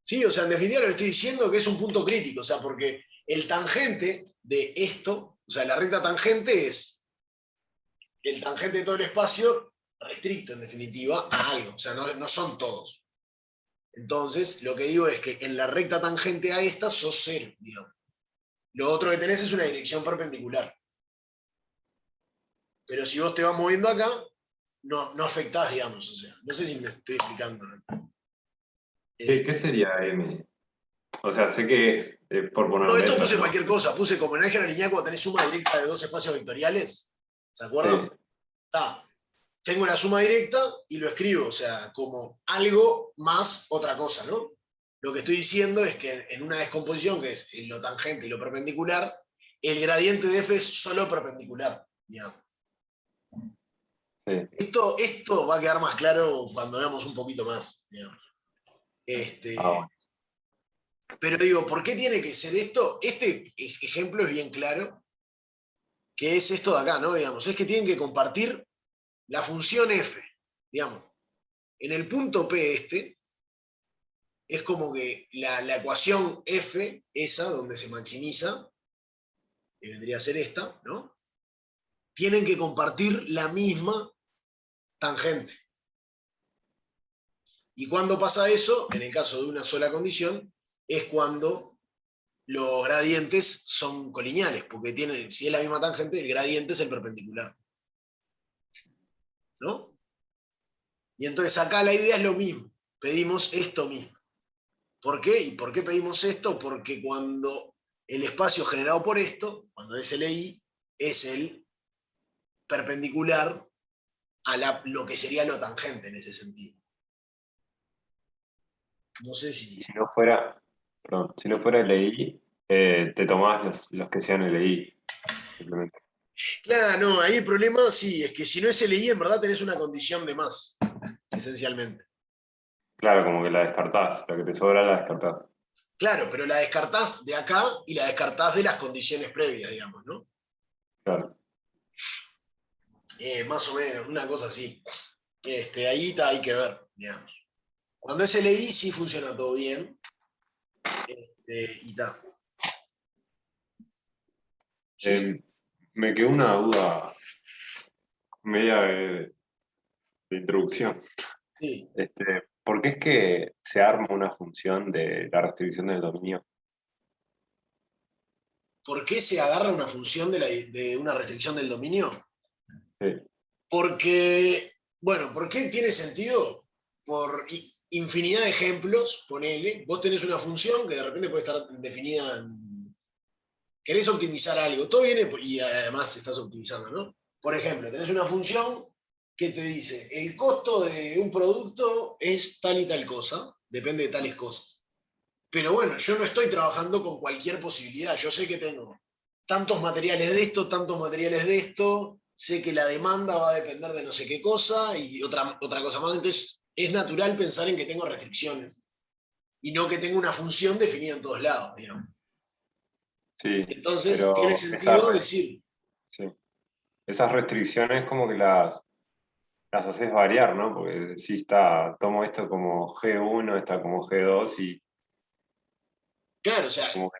Sí, o sea, en definitiva lo que estoy diciendo es que es un punto crítico, o sea, porque el tangente de esto, o sea, la recta tangente es el tangente de todo el espacio restricto, en definitiva, a algo, o sea, no son todos. Entonces, lo que digo es que en la recta tangente a esta sos 0, digamos. Lo otro que tenés es una dirección perpendicular. Pero si vos te vas moviendo acá, no afectás, digamos, o sea, no sé si me estoy explicando, ¿no? ¿Qué sería m? O sea, sé que es por poner No, esto letras, puse ¿no? cualquier cosa, puse como en álgebra lineal cuando tenés suma directa de dos espacios vectoriales, ¿se acuerdan? Sí. Está. Tengo la suma directa y lo escribo, o sea, como algo más otra cosa, ¿no? Lo que estoy diciendo es que en una descomposición, que es lo tangente y lo perpendicular, el gradiente de f es solo perpendicular, digamos. Sí. Esto va a quedar más claro cuando veamos un poquito más, digamos. Bueno. Pero digo, ¿por qué tiene que ser esto? Este ejemplo es bien claro, que es esto de acá, ¿no? Digamos, es que tienen que compartir la función f, digamos. En el punto P es como que la ecuación f, esa, donde se maximiza, que vendría a ser esta, ¿no? Tienen que compartir la misma tangente. ¿Y cuando pasa eso? En el caso de una sola condición, es cuando los gradientes son colineales, porque si es la misma tangente, el gradiente es el perpendicular. ¿No? Y entonces acá la idea es lo mismo. Pedimos esto mismo. ¿Por qué? ¿Y por qué pedimos esto? Porque cuando el espacio generado por esto, cuando es LI, es el perpendicular a lo que sería lo tangente en ese sentido. No sé si... Si no fuera, perdón, si no fuera LI, te tomás los que sean LI, simplemente. Claro, no, ahí el problema sí, es que si no es LI, en verdad tenés una condición de más, esencialmente. Claro, como que la descartás, la que te sobra la descartás. Claro, pero la descartás de acá y la descartás de las condiciones previas, digamos, ¿no? Claro. Más o menos, una cosa así. Ahí hay que ver, digamos. Cuando es LI sí funciona todo bien. Y está. ¿Sí? Me quedó una duda media de introducción. Sí. ¿Por qué es que se arma una función de la restricción del dominio? ¿Por qué se agarra una función de una restricción del dominio? Sí, Porque, bueno, ¿por qué tiene sentido? Por infinidad de ejemplos, ponele, vos tenés una función que de repente puede estar definida querés optimizar algo, todo viene, y además estás optimizando, ¿no? Por ejemplo, tenés una función que te dice, el costo de un producto es tal y tal cosa, depende de tales cosas. Pero bueno, yo no estoy trabajando con cualquier posibilidad, yo sé que tengo tantos materiales de esto, tantos materiales de esto, sé que la demanda va a depender de no sé qué cosa y otra cosa más, entonces es natural pensar en que tengo restricciones y no que tengo una función definida en todos lados, digamos. sí, Entonces tiene pero sentido decir, sí, esas restricciones como que las haces variar, ¿no? Porque si tomo esto como G1, está como G2 y claro, o sea, como que...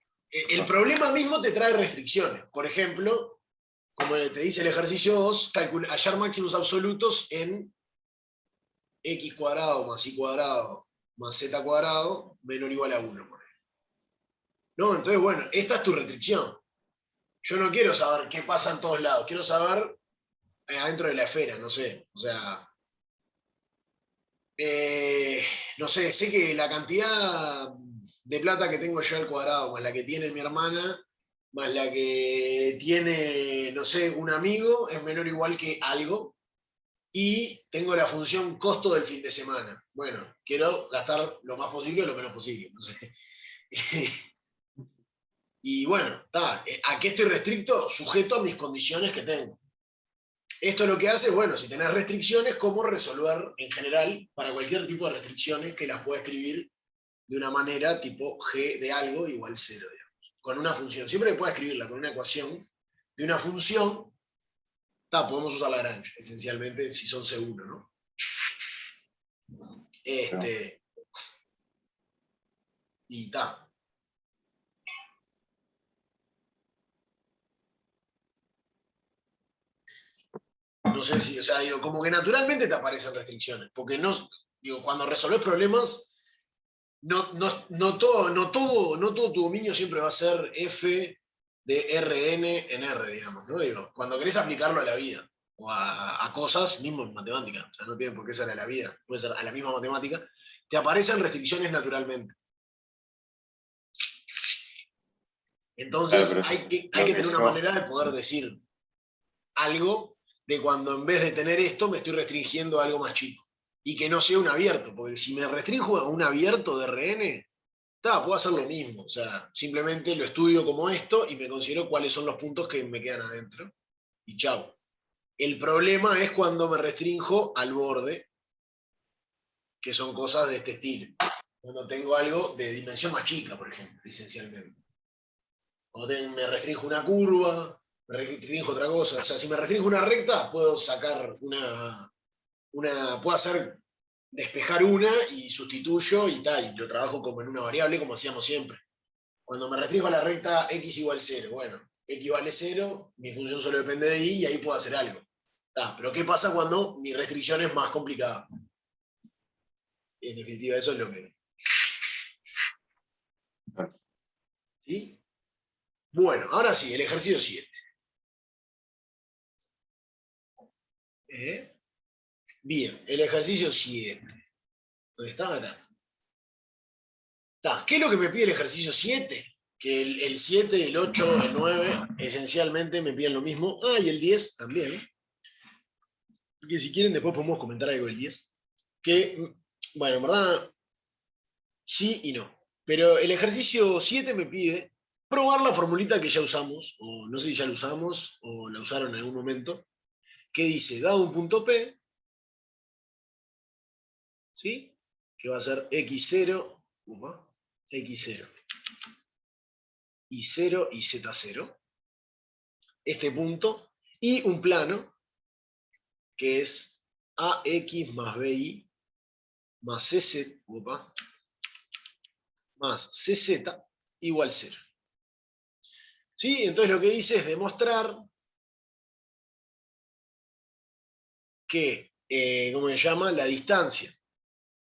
el problema mismo te trae restricciones. Por ejemplo, como te dice el ejercicio 2, hallar máximos absolutos en x cuadrado más y cuadrado más z cuadrado menor o igual a 1. ¿No? Entonces, bueno, esta es tu restricción. Yo no quiero saber qué pasa en todos lados, quiero saber adentro de la esfera, no sé. O sea, no sé, sé que la cantidad de plata que tengo yo al cuadrado, más la que tiene mi hermana, más la que tiene, no sé, un amigo, es menor o igual que algo. Y tengo la función costo del fin de semana. Bueno, quiero gastar lo más posible o lo menos posible. No sé. Y bueno, ¿a qué estoy restricto? Sujeto a mis condiciones que tengo. Esto lo que hace, bueno, si tenés restricciones, cómo resolver en general para cualquier tipo de restricciones que las pueda escribir de una manera tipo g de algo igual 0, digamos. Con una función. Siempre puedo escribirla con una ecuación de una función. Podemos usar Lagrange, esencialmente, si son C1, ¿no? Y está. No sé si, o sea, digo, como que naturalmente te aparecen restricciones, porque no, digo, cuando resolves problemas, no todo tu dominio siempre va a ser f de Rn en R, digamos, ¿no? Digo, cuando querés aplicarlo a la vida, o a cosas, mismo en matemática, o sea, no tiene por qué ser a la vida, puede ser a la misma matemática, te aparecen restricciones naturalmente. Claro, Entonces, pero hay que lo que tener una yo... manera de poder decir algo de cuando en vez de tener esto me estoy restringiendo a algo más chico. Y que no sea un abierto, porque si me restringo a un abierto de RN, puedo hacer lo mismo. O sea, simplemente lo estudio como esto y me considero cuáles son los puntos que me quedan adentro. Y chao. El problema es cuando me restringo al borde, que son cosas de este estilo. Cuando tengo algo de dimensión más chica, por ejemplo, esencialmente. Cuando me restringo una curva, me restringo otra cosa. O sea, si me restringo una recta, puedo sacar puedo hacer despejar una y sustituyo y tal, y lo trabajo como en una variable como hacíamos siempre. Cuando me restringo a la recta x igual 0, bueno, x vale 0, mi función solo depende de y ahí puedo hacer algo. Pero ¿qué pasa cuando mi restricción es más complicada? En definitiva, eso es lo que... ¿Sí? Bueno, ahora sí, el ejercicio 7. Bien, el ejercicio 7. ¿Dónde está? Acá. ¿Qué es lo que me pide el ejercicio 7? Que el 7, el 8, el 9, esencialmente me piden lo mismo. Y el 10 también. Que si quieren después podemos comentar algo del 10. Que, bueno, en verdad, sí y no. Pero el ejercicio 7 me pide probar la formulita que ya usamos, o no sé si ya la usamos, o la usaron en algún momento, que dice, dado un punto P, ¿sí? Que va a ser x0, x0, y0 y z0, este punto, y un plano, que es ax más bi más cz, más cz igual 0. ¿Sí? Entonces lo que dice es demostrar que, ¿cómo se llama? La distancia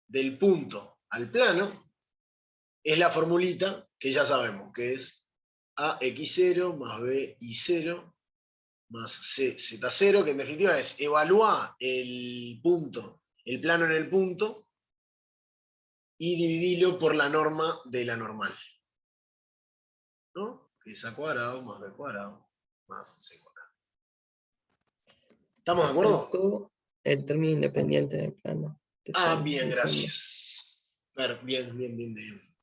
del punto al plano es la formulita que ya sabemos, que es ax0 más bi0 más cz0, que en definitiva es evaluar el punto, el plano en el punto, y dividirlo por la norma de la normal, ¿no? Que es a cuadrado más b cuadrado más c cuadrado. ¿Estamos de acuerdo? Faltó el término independiente del plano. Te estoy Bien, diciendo. gracias. Bien.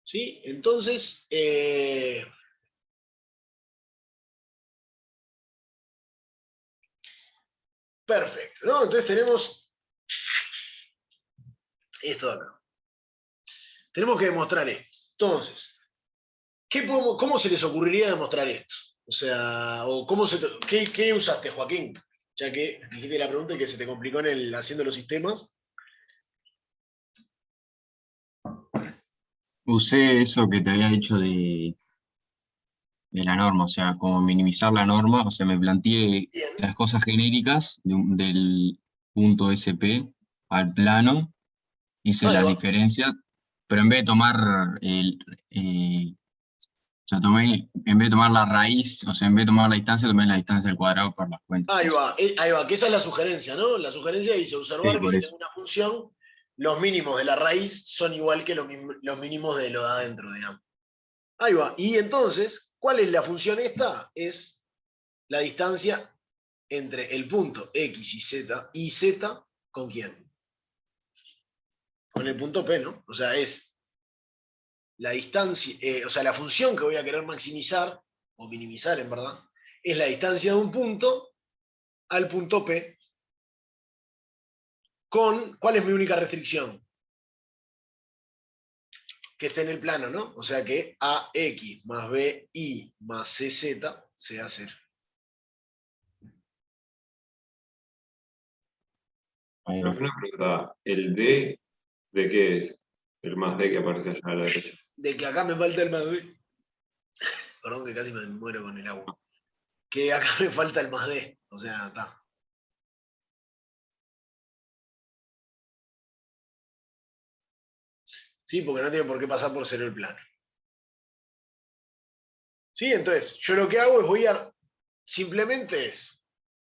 ¿Sí? Entonces, perfecto, ¿no? Entonces tenemos esto de acá. Tenemos que demostrar esto. Entonces, ¿cómo se les ocurriría demostrar esto? O sea, o ¿qué usaste, Joaquín? Ya que dijiste la pregunta y que se te complicó haciendo los sistemas. Usé eso que te había dicho de la norma, o sea, como minimizar la norma, o sea, me planteé Bien. las cosas genéricas del punto SP al plano, hice Ahí las va. diferencias, pero en vez de tomar o sea, en vez de tomar la raíz, o sea, en vez de tomar la distancia, tomé la distancia al cuadrado por las cuentas. Ahí va, que esa es la sugerencia, ¿no? La sugerencia dice observar Sí, que por si eso. tengo una función, los mínimos de la raíz son igual que los mínimos de lo de adentro, digamos. Ahí va. Y entonces, ¿cuál es la función esta? Es la distancia entre el punto X y Z, ¿con quién? Con el punto P, ¿no? O sea, es la distancia, o sea, la función que voy a querer maximizar, o minimizar en verdad, es la distancia de un punto al punto P, ¿cuál es mi única restricción? Que esté en el plano, ¿no? O sea que AX más BI más CZ sea 0. Ahí Pero va. fue una pregunta, ¿el D de qué es? El más D que aparece allá a la derecha. De que acá me falta el más D. Perdón que casi me muero con el agua. Que acá me falta el más D. O sea, está. Sí, porque no tiene por qué pasar por 0 el plano. Sí, entonces, yo lo que hago es simplemente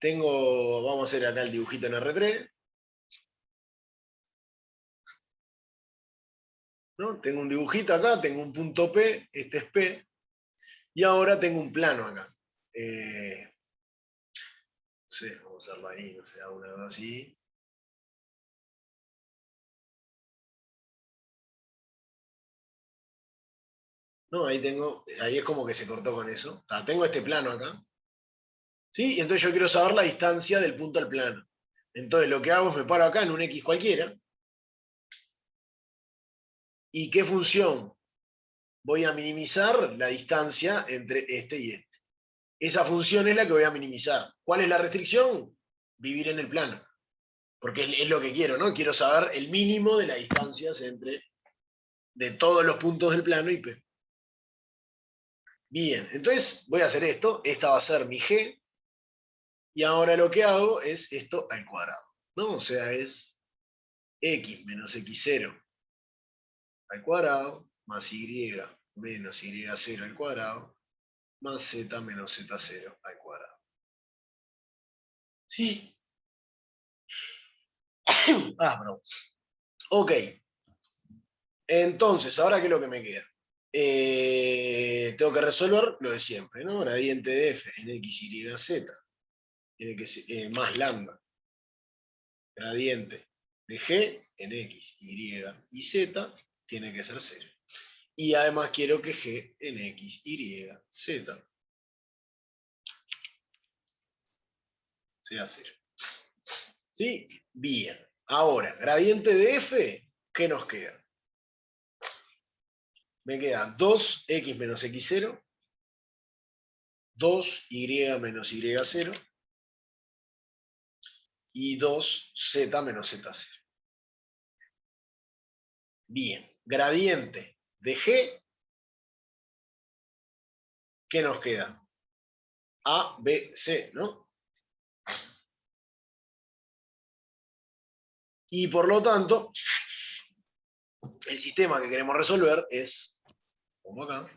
vamos a hacer acá el dibujito en R3, ¿no? Tengo un dibujito acá, tengo un punto P, este es P, y ahora tengo un plano acá. No sé, vamos a hacerlo ahí, no sé, hago una cosa así. No, ahí es como que se cortó con eso. Tengo este plano acá. ¿Sí? Y entonces yo quiero saber la distancia del punto al plano. Entonces lo que hago es me paro acá en un X cualquiera. ¿Y qué función? Voy a minimizar la distancia entre este y este. Esa función es la que voy a minimizar. ¿Cuál es la restricción? Vivir en el plano. Porque es lo que quiero, ¿no? Quiero saber el mínimo de las distancias de todos los puntos del plano y P. Bien, entonces voy a hacer esto. Esta va a ser mi G. Y ahora lo que hago es esto al cuadrado, ¿no? O sea, es X menos X0 al cuadrado más Y menos Y0 al cuadrado más Z menos Z0 al cuadrado. ¿Sí? Perdón. Ok. Entonces, ¿ahora qué es lo que me queda? Tengo que resolver lo de siempre, ¿no? Gradiente de F en X, Y, Z. Tiene que ser más lambda. Gradiente de G en X, Y y Z tiene que ser 0. Y además quiero que G en X, Y, Z sea 0. ¿Sí? Bien. Ahora, gradiente de F, ¿qué nos queda? Me queda 2x menos x0, 2y menos y0 y 2z menos z0. Bien. Gradiente de G, ¿qué nos queda? A, B, C, ¿no? Y por lo tanto, el sistema que queremos resolver es, como acá,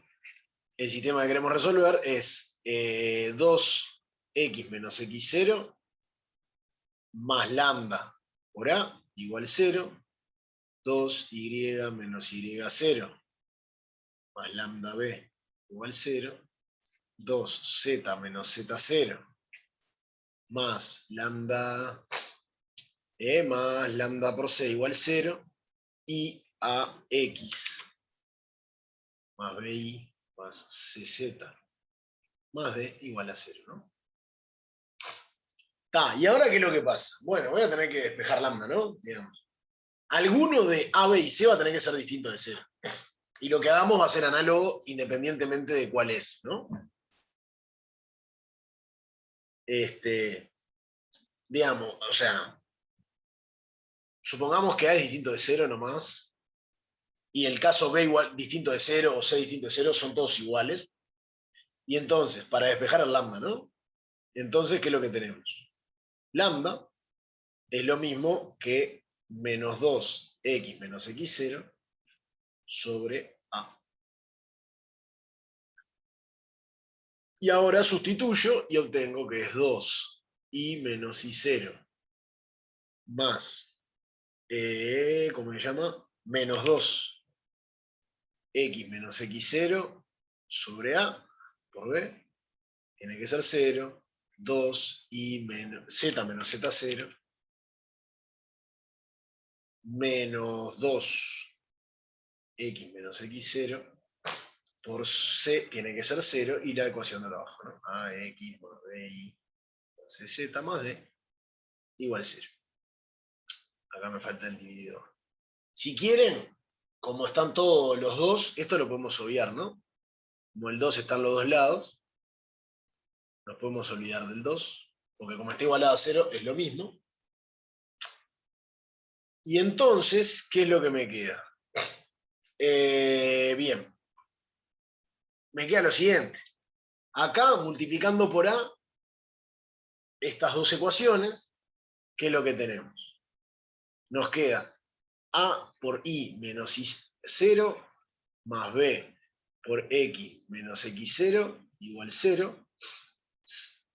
el sistema que queremos resolver es 2x menos x0 más lambda por A igual 0, 2y menos y0 más lambda b igual 0, 2z menos z0 más lambda e más lambda por c igual 0, y ax más bi más cz más d igual a 0, ¿no? ¿Y ahora qué es lo que pasa? Bueno, voy a tener que despejar lambda, ¿no? Digamos. Alguno de A, B y C va a tener que ser distinto de 0. Y lo que hagamos va a ser análogo independientemente de cuál es, ¿no? Digamos, o sea, supongamos que A es distinto de 0 nomás, y el caso B igual, distinto de 0 o C distinto de 0 son todos iguales. Y entonces, para despejar el lambda, ¿no? Entonces, ¿qué es lo que tenemos? Lambda es lo mismo que menos 2x menos x0 sobre A. Y ahora sustituyo y obtengo que es 2y menos y0 más, ¿cómo se llama? Menos 2x menos x0 sobre A por B. Tiene que ser 0, 2y menos z menos z0 menos 2x menos x0 por c tiene que ser 0 y la ecuación de abajo, ¿no? ax más bi más cz más d igual 0. Acá me falta el divididor. Si quieren, como están todos los dos, esto lo podemos obviar, ¿no? Como el 2 está en los dos lados, nos podemos olvidar del 2, porque como está igualado a 0 es lo mismo. Y entonces, ¿qué es lo que me queda? Bien. Me queda lo siguiente. Acá, multiplicando por A, estas dos ecuaciones, ¿qué es lo que tenemos? Nos queda A por I menos I0 más B por X menos X0 igual 0.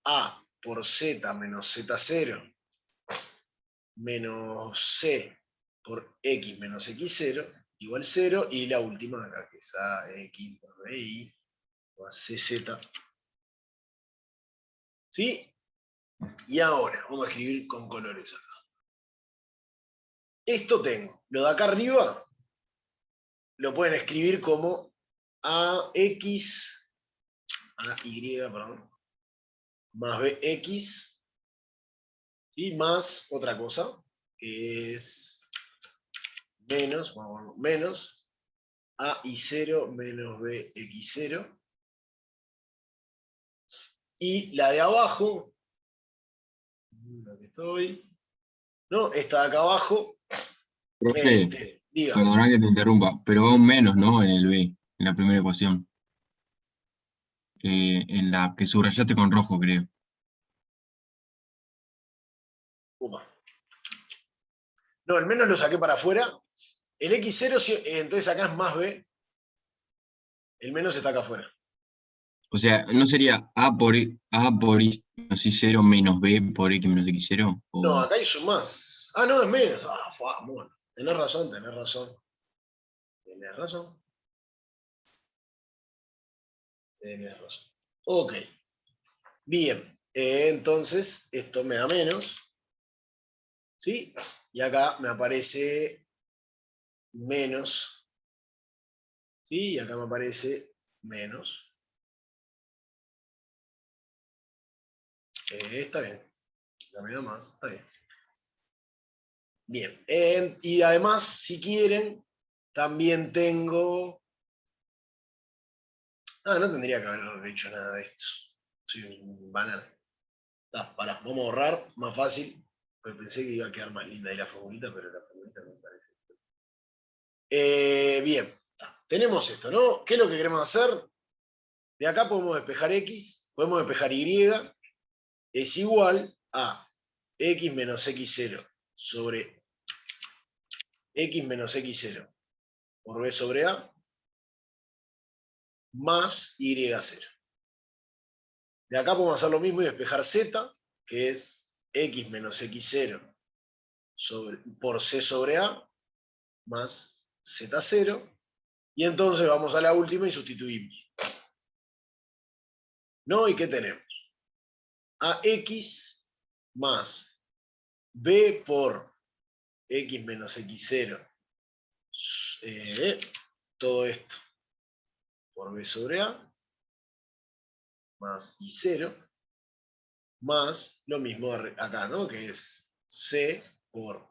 A por Z menos Z0 menos C por X menos X0 igual 0. Y la última acá, que es AX por BI más CZ. ¿Sí? Y ahora, vamos a escribir con colores acá. Esto tengo. Lo de acá arriba lo pueden escribir como AY, perdón, más BX, y más otra cosa, que es menos, menos AI0 menos BX0. Y la de abajo, la que estoy, ¿no? Esta de acá abajo, Profe, diga. perdona que te interrumpa, pero va un menos, ¿no? En el B, en la primera ecuación. En la que subrayaste con rojo, creo. No, el menos lo saqué para afuera. El X0, entonces acá es más B. El menos está acá afuera. O sea, ¿no sería A por I menos I0 menos B por X menos X0? No, acá hay un más. No, es menos. Bueno. Tenés razón, tenés razón. Tenés razón. Tenés razón. Ok. Bien. Entonces, esto me da menos. ¿Sí? Y acá me aparece menos. ¿Sí? Y acá me aparece menos. Está bien. La me da más. Está bien. Bien. Y además, si quieren, también tengo... no tendría que haber hecho nada de esto. Soy un banana. Pará, vamos a ahorrar, más fácil. Porque pensé que iba a quedar más linda ahí la formulita, pero la formulita no me parece. Bien, tenemos esto, ¿no? ¿Qué es lo que queremos hacer? De acá podemos despejar x, podemos despejar y, es igual a x menos x0 sobre x menos x0 por b sobre a más y0. De acá podemos hacer lo mismo y despejar z, que es x menos x0 por c sobre a más z0. Y entonces vamos a la última y sustituimos. ¿No? ¿Y qué tenemos? AX más B por X menos X0. Todo esto por B sobre A más I0 más lo mismo acá, ¿no? Que es C por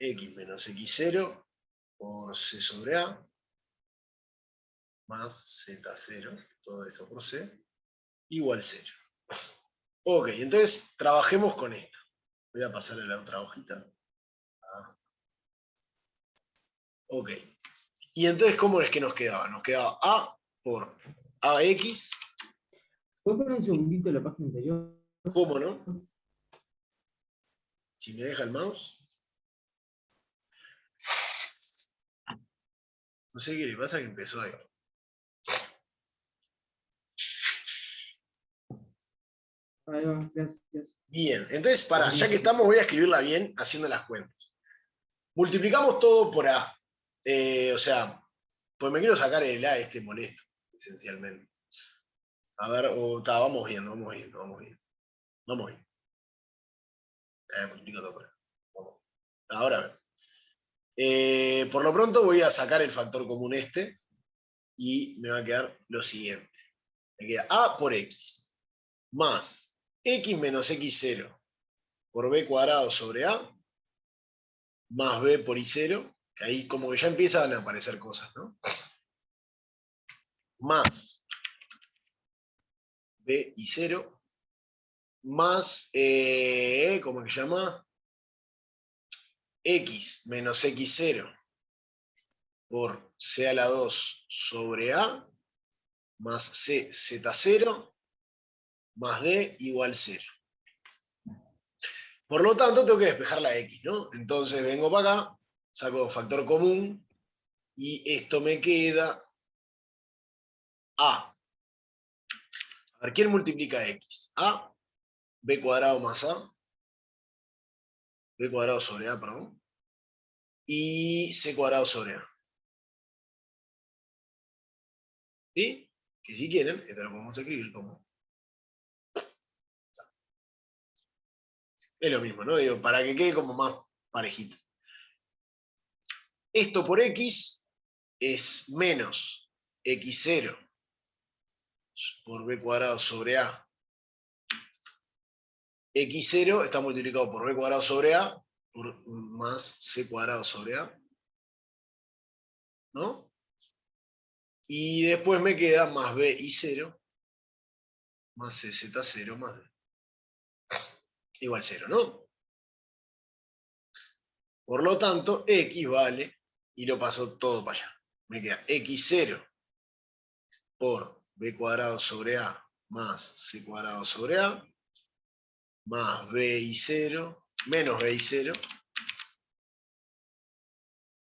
X menos X0 por C sobre A más Z0, todo eso por C, igual 0. Ok, entonces trabajemos con esto. Voy a pasarle la otra hojita. Ok. Y entonces, ¿cómo es que nos quedaba? Nos quedaba A por AX. ¿Puedes poner un segundito la página anterior? ¿Cómo no? Si me deja el mouse. No sé qué le pasa que empezó ahí. Ahí va, gracias. Bien, entonces, ya que estamos, voy a escribirla bien haciendo las cuentas. Multiplicamos todo por A. O sea, pues me quiero sacar el A este molesto, esencialmente. A ver, vamos viendo. Multiplico todo por A. Ahora, por lo pronto voy a sacar el factor común este y me va a quedar lo siguiente. Me queda A por X más X menos X0 por B cuadrado sobre A más B por I0, que ahí como que ya empiezan a aparecer cosas, ¿no? Más B I0 más, ¿cómo que se llama? X menos X0 por C a la 2 sobre A más C Z0 más D igual 0. Por lo tanto, tengo que despejar la X, ¿no? Entonces vengo para acá, saco factor común, y esto me queda A. A ver, ¿quién multiplica X? A, B cuadrado más A, B cuadrado sobre A, perdón, y C cuadrado sobre A. ¿Sí? Que si quieren, esto lo podemos escribir como... Es lo mismo, ¿no? Digo, para que quede como más parejito. Esto por X es menos X0 por B cuadrado sobre A. X0 está multiplicado por B cuadrado sobre A por más C cuadrado sobre A. ¿No? Y después me queda más B y 0 más C Z0 más D. Igual 0, ¿no? Por lo tanto, X vale, y lo paso todo para allá. Me queda X0 por B cuadrado sobre A más C cuadrado sobre A más B y 0 menos B y 0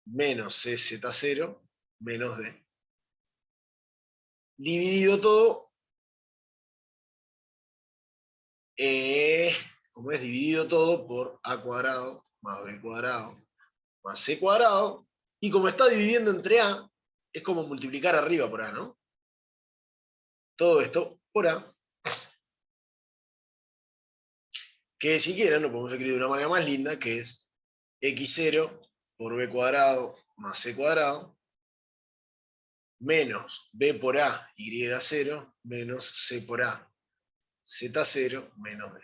menos C Z0 menos D. Dividido todo, como es dividido todo por A cuadrado más B cuadrado más C cuadrado, y como está dividiendo entre A, es como multiplicar arriba por A, ¿no? Todo esto por A, que si quieren lo podemos escribir de una manera más linda, que es x0 por b cuadrado más c cuadrado, menos b por a, y0, menos c por a, z0, menos b.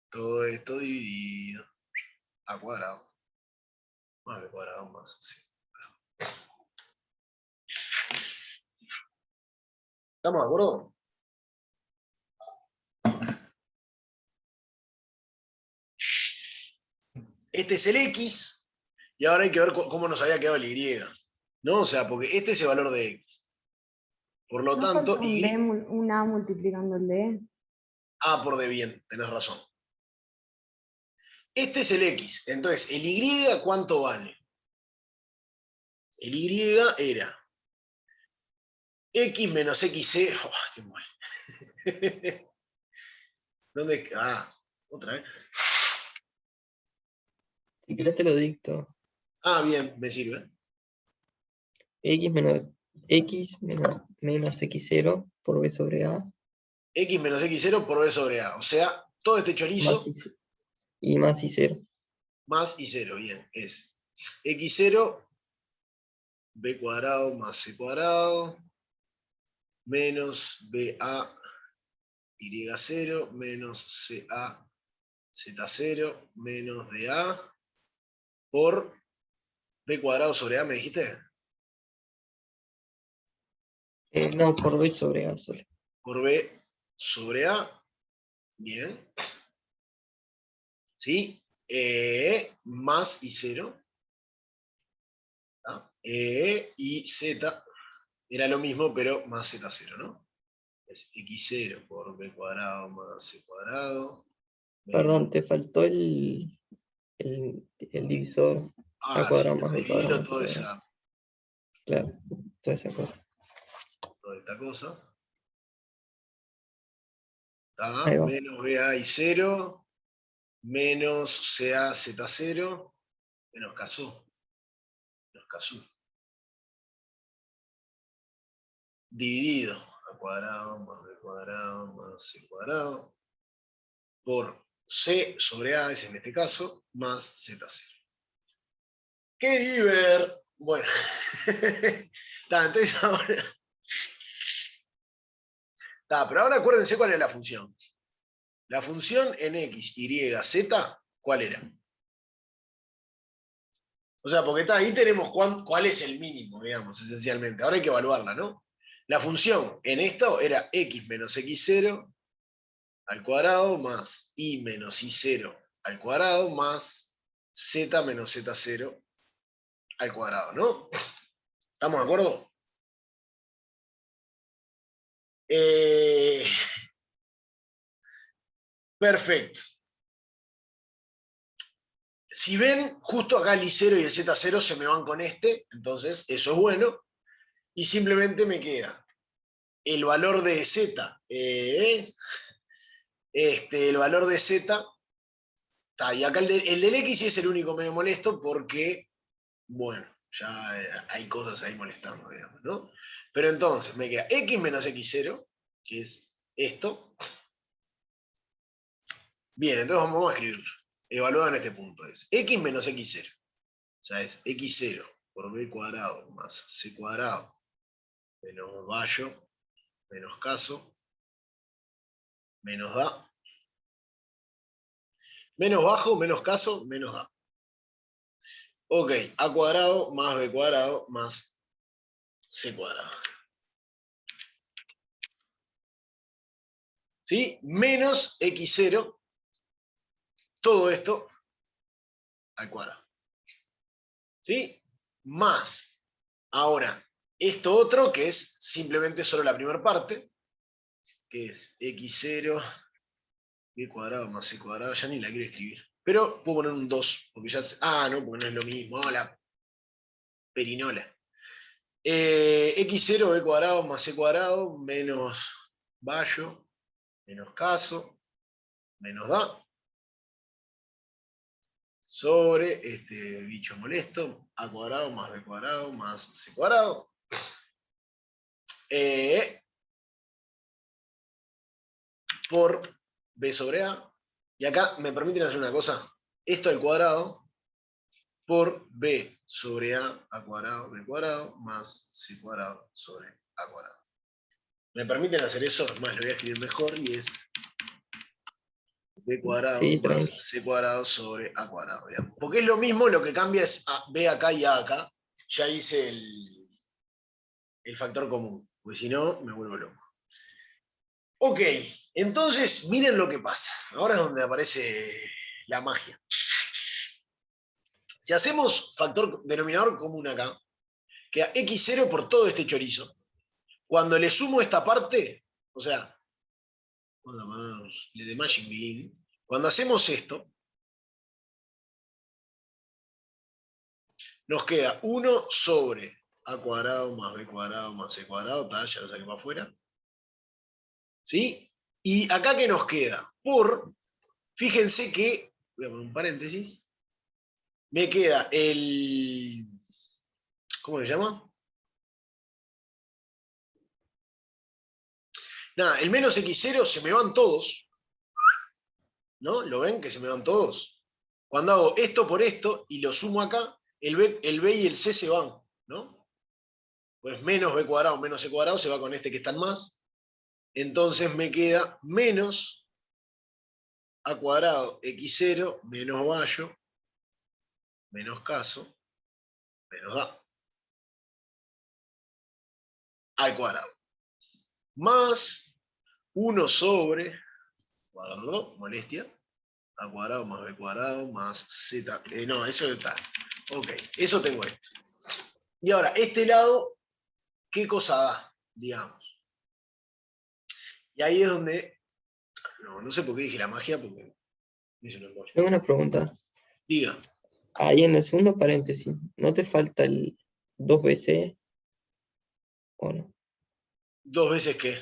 Todo esto dividido a cuadrado, más b cuadrado más c. ¿Estamos de acuerdo? Este es el x, y ahora hay que ver cómo nos había quedado el y. ¿No? O sea, porque este es el valor de x. Por lo ¿No tanto, falta un y... D, un A multiplicando el D? Ah, por D, bien, tenés razón. Este es el x. Entonces, el y, ¿cuánto vale? El y era x menos xc. Oh, qué mal. ¿Dónde? Ah, otra vez. Si querés te lo dicto. Ah, bien, me sirve. X menos x0 por b sobre a X menos x0 por b sobre a. O sea, todo este más chorizo y más y0. más y0, bien, es x0, b cuadrado más c cuadrado, menos ba y0, menos ca z0, menos da por b cuadrado sobre a, ¿me dijiste? No, por b sobre a solo. Por b sobre a, bien. ¿Sí? Más y0. Y z era lo mismo, pero más z0, ¿no? Es x0 por b cuadrado más c cuadrado. Perdón, te faltó el divisor a Ah, sí, cuadrado más estamos b cuadrado dividiendo más c cuadrado. Claro, toda esa cosa. toda esta cosa. Ahí va. Menos ba y 0, menos ca z0, menos caso. Menos caso. Dividido a cuadrado más b cuadrado más c cuadrado por c sobre a, es en este caso, más z0. ¡Qué diver! Bueno, entonces ahora... pero ahora acuérdense cuál es la función. La función en x, y, z, ¿cuál era? O sea, porque ahí tenemos cuál es el mínimo, digamos, esencialmente. Ahora hay que evaluarla, ¿no? La función en esto era x menos x0 al cuadrado más y menos y0 al cuadrado más z menos z0 al cuadrado, ¿no? ¿Estamos de acuerdo? Perfecto. Si ven, justo acá el i0 y el z0 se me van con este, entonces eso es bueno. Y simplemente me queda el valor de z. El valor de z. Y acá el del x sí es el único medio molesto porque, bueno, ya hay cosas ahí molestando, digamos, ¿no? Pero entonces me queda x menos x0, que es esto. Bien, entonces vamos a escribirlo. Evaluado en este punto es x menos x0. O sea, es x0 por b cuadrado más c cuadrado menos vallo menos caso menos da. Menos bajo, menos caso, menos da. Ok, a cuadrado más b cuadrado más c cuadrado. ¿Sí? Menos x0, todo esto al cuadrado. ¿Sí? Más. Ahora, esto otro que es simplemente solo la primera parte, que es x0, b cuadrado más c cuadrado, ya ni la quiero escribir. Pero puedo poner un 2, porque ya... no, porque no es lo mismo. La perinola. X0, b cuadrado más c cuadrado, menos vallo, menos caso, menos da. Sobre este bicho molesto, a cuadrado más b cuadrado más c cuadrado. Por b sobre a. Y acá me permiten hacer una cosa. esto al cuadrado por b sobre a cuadrado, b cuadrado, más c cuadrado sobre a cuadrado. ¿Me permiten hacer eso? Además lo voy a escribir mejor y es b cuadrado Sí, más tranqui. c cuadrado sobre a cuadrado. Digamos. Porque es lo mismo, lo que cambia es b acá y a acá. Ya hice el factor común, porque si no me vuelvo loco. Ok, entonces miren lo que pasa. Ahora es donde aparece la magia. Si hacemos factor denominador común acá, queda x0 por todo este chorizo. Cuando le sumo esta parte, o sea, le de Magic Bean, cuando hacemos esto, nos queda 1 sobre a cuadrado más b cuadrado más c cuadrado, ya lo saqué para afuera. ¿Sí? Y acá que nos queda, fíjense que, voy a poner un paréntesis, me queda el, ¿cómo se llama? Nada, el menos x0 se me van todos, ¿no? ¿Lo ven que se me van todos? Cuando hago esto por esto y lo sumo acá, el b y el c se van, ¿no? Pues menos b cuadrado menos c cuadrado se va con este que está en más. Entonces me queda menos a cuadrado x0 menos Bayo menos Caso menos A al cuadrado. Más 1 sobre, cuadrado, molestia, a cuadrado más b cuadrado más z. No, eso está. Ok, eso tengo esto. Y ahora, este lado, ¿qué cosa da? Digamos. Y ahí es donde, no sé por qué dije la magia, porque eso no es. Tengo una pregunta. Diga. Ahí en el segundo paréntesis, ¿no te falta el 2 veces o no? 2 veces qué.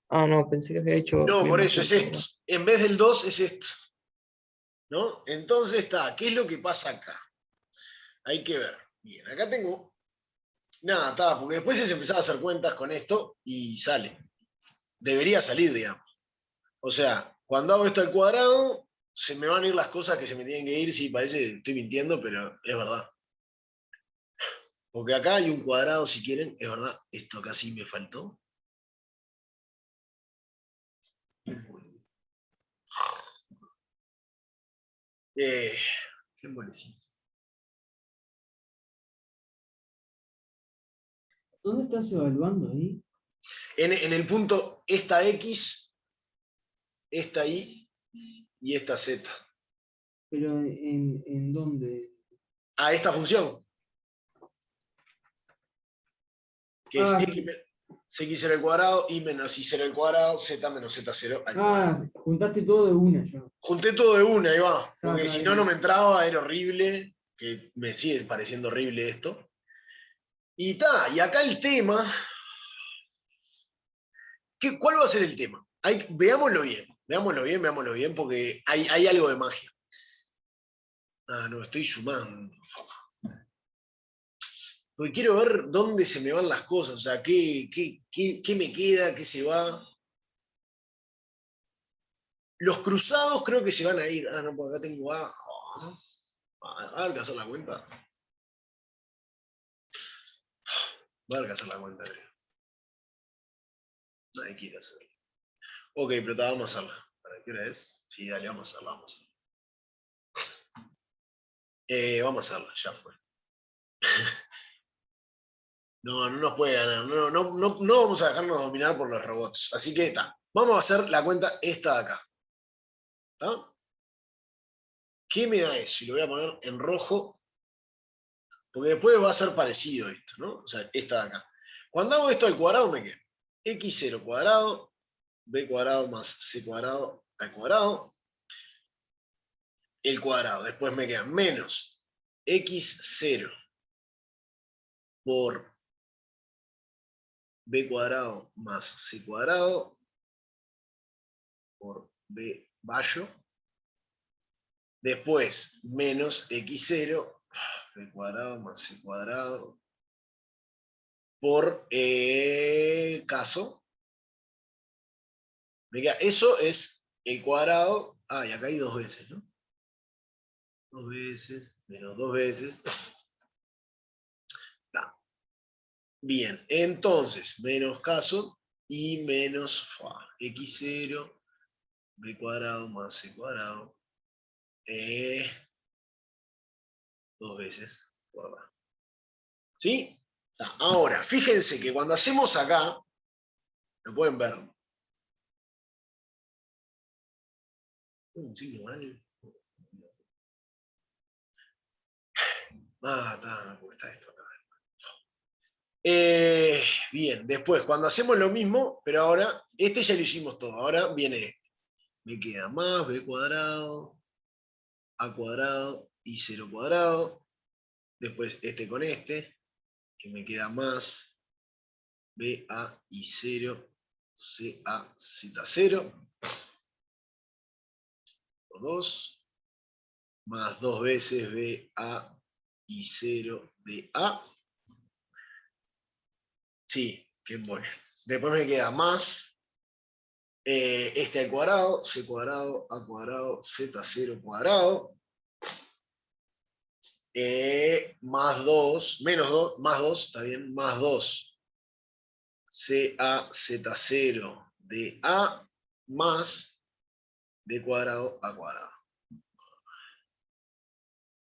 Ah, no, pensé que había hecho No, bien por más eso es alto esto. nomás. En vez del 2 es esto. ¿No? Entonces está, ¿qué es lo que pasa acá? Hay que ver. Bien, acá tengo. Nada, está, porque después se empezaba a hacer cuentas con esto y sale. Debería salir, digamos. O sea, cuando hago esto al cuadrado, se me van a ir las cosas que se me tienen que ir. Sí, parece que estoy mintiendo, pero es verdad. Porque acá hay un cuadrado, si quieren, es verdad. Esto acá sí me faltó. Qué embolecito. ¿Dónde estás evaluando ahí? En el punto, esta X, esta Y y esta Z. Pero ¿en dónde? A esta función, que es Ah, X, CX0 al cuadrado, Y menos Y0 al cuadrado, Z menos Z0 al cuadrado. juntaste todo de una ya. Junté todo de una, ahí va. Porque Está si no, bien. no me entraba, era horrible. Que me sigue pareciendo horrible esto. Y y acá el tema. ¿Cuál va a ser el tema? Veámoslo bien, porque hay algo de magia. Ah, no, estoy sumando. Porque quiero ver dónde se me van las cosas, o sea, qué me queda, qué se va. Los cruzados creo que se van a ir. Ah, no, porque acá tengo A. Oh, ¿va a alcanzar la cuenta? Va a alcanzar la cuenta, creo. Nadie quiere hacerlo. Ok, pero vamos a hacerla. ¿Para qué hora es? Sí, dale, vamos a hacerla, vamos a hacerla, ya fue. No, no nos puede ganar. No vamos a dejarnos dominar por los robots. Así que está. Vamos a hacer la cuenta esta de acá. ¿Está? ¿Qué me da eso? Y lo voy a poner en rojo. Porque después va a ser parecido esto, ¿no? O sea, esta de acá. Cuando hago esto al cuadrado me queda x0 cuadrado, b cuadrado más c cuadrado al cuadrado, el cuadrado. Después me queda menos x0 por b cuadrado más c cuadrado por b Bayo. Después menos x0 b cuadrado más c cuadrado por Caso. Eso es el cuadrado. Ah, y acá hay 2 veces, ¿no? 2 veces, menos 2 veces. Está. Bien, entonces, menos caso y menos x0, b cuadrado más c cuadrado. 2 veces por acá. ¿Sí? Está. Ahora, fíjense que cuando hacemos acá, lo pueden ver. Un signo mal. Está, ¿cómo está esto acá? Bien, después, cuando hacemos lo mismo, pero ahora, este ya lo hicimos todo, ahora viene este. Me queda más b cuadrado, a cuadrado y 0 cuadrado. Después este con este, que me queda más BA y 0, CA, Z0. Por 2. Más 2 veces BA y 0 DA. Sí, qué bueno. Después me queda más este al cuadrado, C cuadrado, A cuadrado, Z0 cuadrado. Más 2, menos 2, más 2, está bien, más 2. CA, Z0, DA, más D cuadrado, A cuadrado.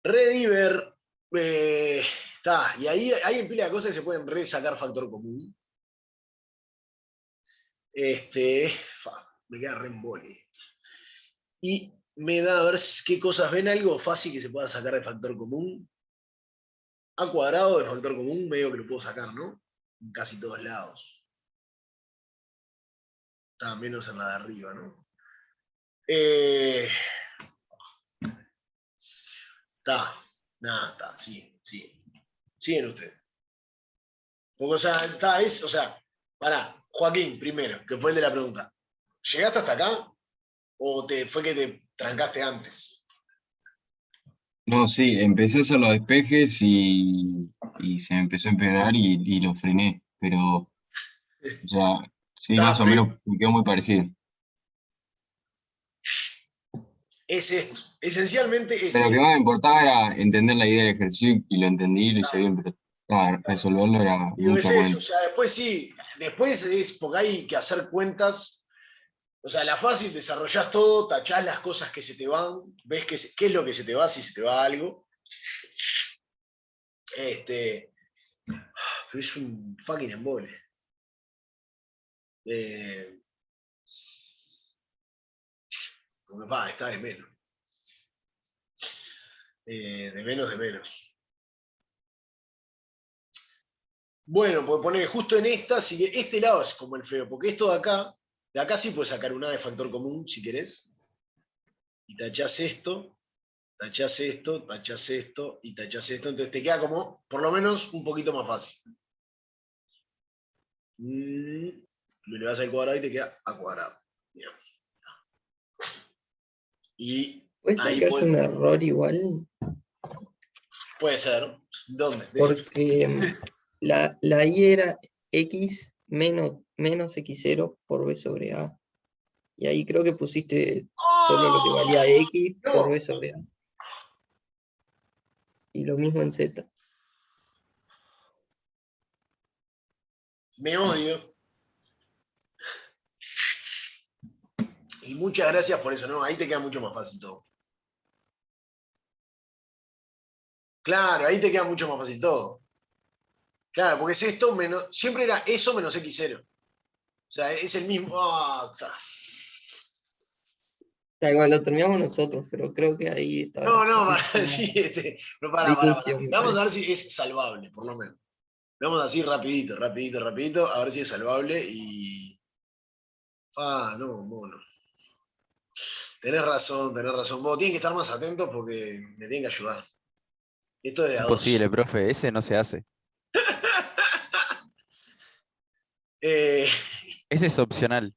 Rediver, está, y ahí hay en pila de cosas que se pueden resacar factor común. Me queda re embole. Y me da a ver qué cosas ven algo fácil que se pueda sacar de factor común. A cuadrado de factor común, medio que lo puedo sacar, ¿no? En casi todos lados. Está menos en la de arriba, ¿no? Está, nada, está, sí, sí. Siguen ustedes. Porque, o sea, está, o sea, pará, Joaquín, primero, que fue el de la pregunta. ¿Llegaste hasta acá? ¿O fue que te trancaste antes? No, sí, empecé a hacer los despejes y se me empezó a empeorar y lo frené. Pero, o sea, sí, más Está, o menos me quedó muy parecido. es esto. Esencialmente es Pero lo que esto. más me importaba era entender la idea del ejercicio y lo entendí y lo hice bien, pero resolverlo era Digo, es mucha eso. O cuenta. sea, después sí, después es porque hay que hacer cuentas. O sea, la fácil, desarrollás todo, tachás las cosas que se te van, ves qué es lo que se te va, si se te va algo. Pero es un fucking embole. Porque está de menos. De menos, de menos. Bueno, pues poner justo en esta, así que este lado es como el feo, porque esto de acá sí puedes sacar una de factor común, si querés. Y tachás esto, tachás esto, tachás esto y tachás esto. Entonces te queda como, por lo menos, un poquito más fácil. Le vas al cuadrado y te queda a cuadrado. Bien. Y Puede ser ahí que haya un error igual, puede ser. ¿Dónde? Decime. porque la y era x menos x0 por b sobre a. Y ahí creo que pusiste solo lo que valía x por No, b sobre a. Y lo mismo en z. me odio. Y muchas gracias por eso, ¿no? Ahí te queda mucho más fácil todo. Claro, ahí te queda mucho más fácil todo. Claro, porque es esto menos. Siempre era eso menos x0. O sea, es el mismo. Ya, igual lo terminamos nosotros, pero creo que ahí está No, no, un poco más sí, no, para. discusión, me Vamos a ver parece. si es salvable, por lo menos. Vamos así rapidito, a ver si es salvable y. No, mono. Tenés razón, tenés razón. Vos tienen que estar más atentos porque me tienen que ayudar. Esto es de a dos. Imposible, profe, ese no se hace. Eh, Ese es opcional.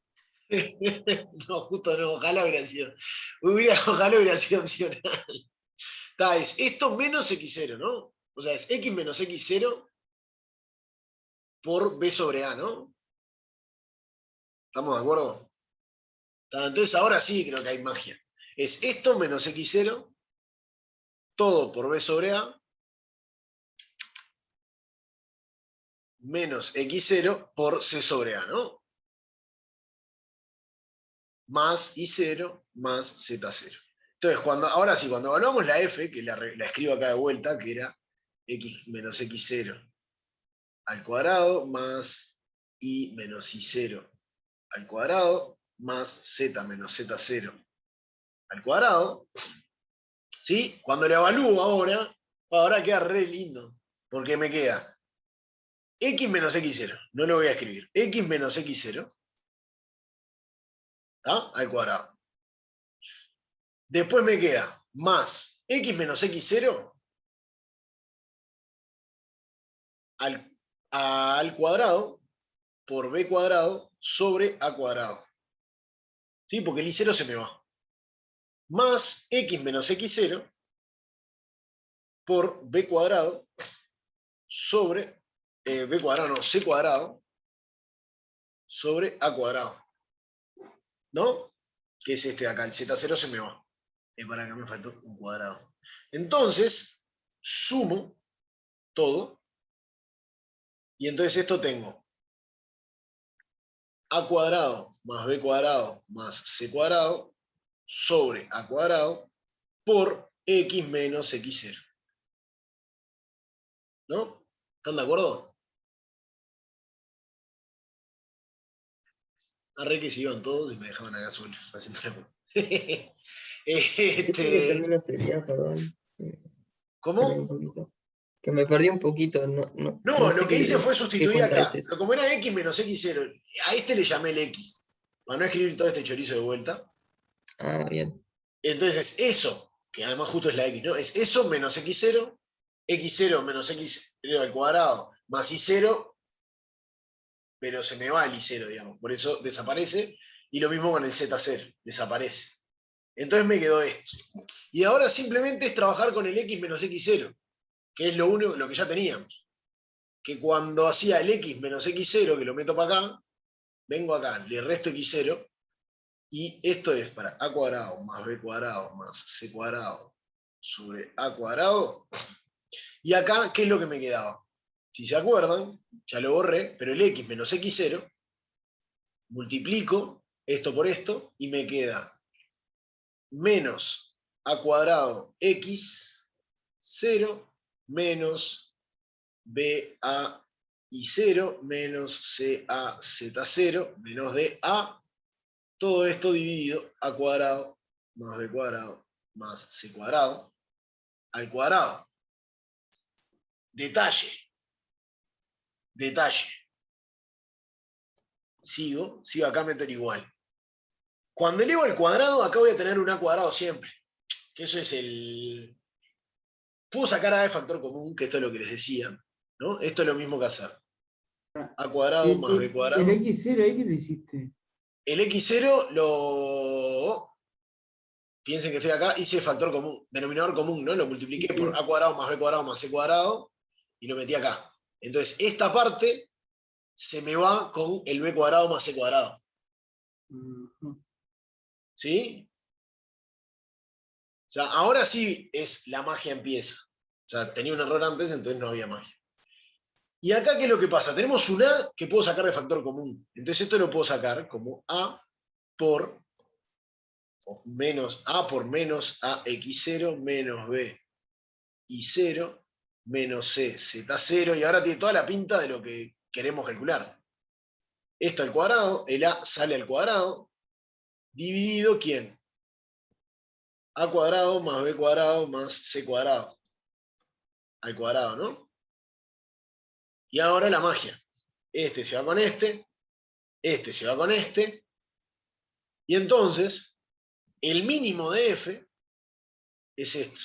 no, justo no, ojalá hubiera sido. Ojalá hubiera sido opcional. Es esto menos x0, ¿no? O sea, es x menos x0 por b sobre a, ¿no? ¿Estamos de acuerdo? Entonces ahora sí creo que hay magia. Es esto menos x0 todo por b sobre a, menos x0 por c sobre a, ¿no? Más i0 más z0. Entonces, ahora sí, cuando evaluamos la f, que la escribo acá de vuelta, que era x menos x0 al cuadrado más i menos i0 al cuadrado más z menos z0 al cuadrado, ¿sí? Cuando la evalúo ahora queda re lindo, porque me queda x menos x0, no lo voy a escribir, x menos x0, ¿tá? Al cuadrado. Después me queda más x menos x0 al cuadrado por b cuadrado sobre a cuadrado. ¿Sí? Porque el i0 se me va. Más x menos x0 por b cuadrado sobre b cuadrado, no, c cuadrado sobre a cuadrado. ¿No? Que es este de acá, el z0 se me va. Para acá me faltó un cuadrado. Entonces, sumo todo. Y entonces esto tengo a cuadrado más b cuadrado más c cuadrado sobre a cuadrado por x menos x0. ¿No? ¿Están de acuerdo? Arre que se iban todos y me dejaban acá solo. Haciendo la... Yo creo que también lo sería, perdón. ¿Cómo? Un poquito. Que me perdí un poquito, no No, sé lo que hice fue qué sustituir cuenta es acá. eso. Pero como era x menos x0, a este le llamé el x. Para no escribir todo este chorizo de vuelta. Ah, bien. Entonces eso, que además justo es la x, ¿no? Es eso menos x0, x0 menos x0 al cuadrado, más i0, pero se me va el i0, digamos. Por eso desaparece. Y lo mismo con el z0, desaparece. Entonces me quedó esto. Y ahora simplemente es trabajar con el x menos x0, que es lo único, lo que ya teníamos. Que cuando hacía el x menos x0, que lo meto para acá, vengo acá, le resto x0, y esto es para a cuadrado más b cuadrado más c cuadrado sobre a cuadrado. Y acá, ¿qué es lo que me quedaba? Si se acuerdan, ya lo borré, pero el x menos x0, multiplico esto por esto, y me queda menos a cuadrado x 0 menos b a y 0 menos c a z 0 menos d a, todo esto dividido a cuadrado más b cuadrado más c cuadrado al cuadrado. Detalle. Sigo acá meto el igual. Cuando elevo al cuadrado, acá voy a tener un a cuadrado siempre. Que eso es el... Puedo sacar a de factor común, que esto es lo que les decía, ¿no? Esto es lo mismo que hacer. A cuadrado más b El cuadrado. x0, ¿ahí qué le hiciste? El x0 lo... Piensen que estoy acá, hice factor común, denominador común, ¿no? Lo multipliqué por a cuadrado más b cuadrado más c cuadrado y lo metí acá. Entonces, esta parte se me va con el b cuadrado más c cuadrado. ¿Sí? O sea, ahora sí es la magia empieza. O sea, tenía un error antes, entonces no había magia. Y acá, ¿qué es lo que pasa? Tenemos un a que puedo sacar de factor común. Entonces esto lo puedo sacar como a por menos a x0 menos b y0 menos c z0. Y ahora tiene toda la pinta de lo que queremos calcular. Esto al cuadrado, el a sale al cuadrado, dividido, ¿quién? A cuadrado más b cuadrado más c cuadrado. Al cuadrado, ¿no? Y ahora la magia. Este se va con este se va con este, y entonces el mínimo de f es esto.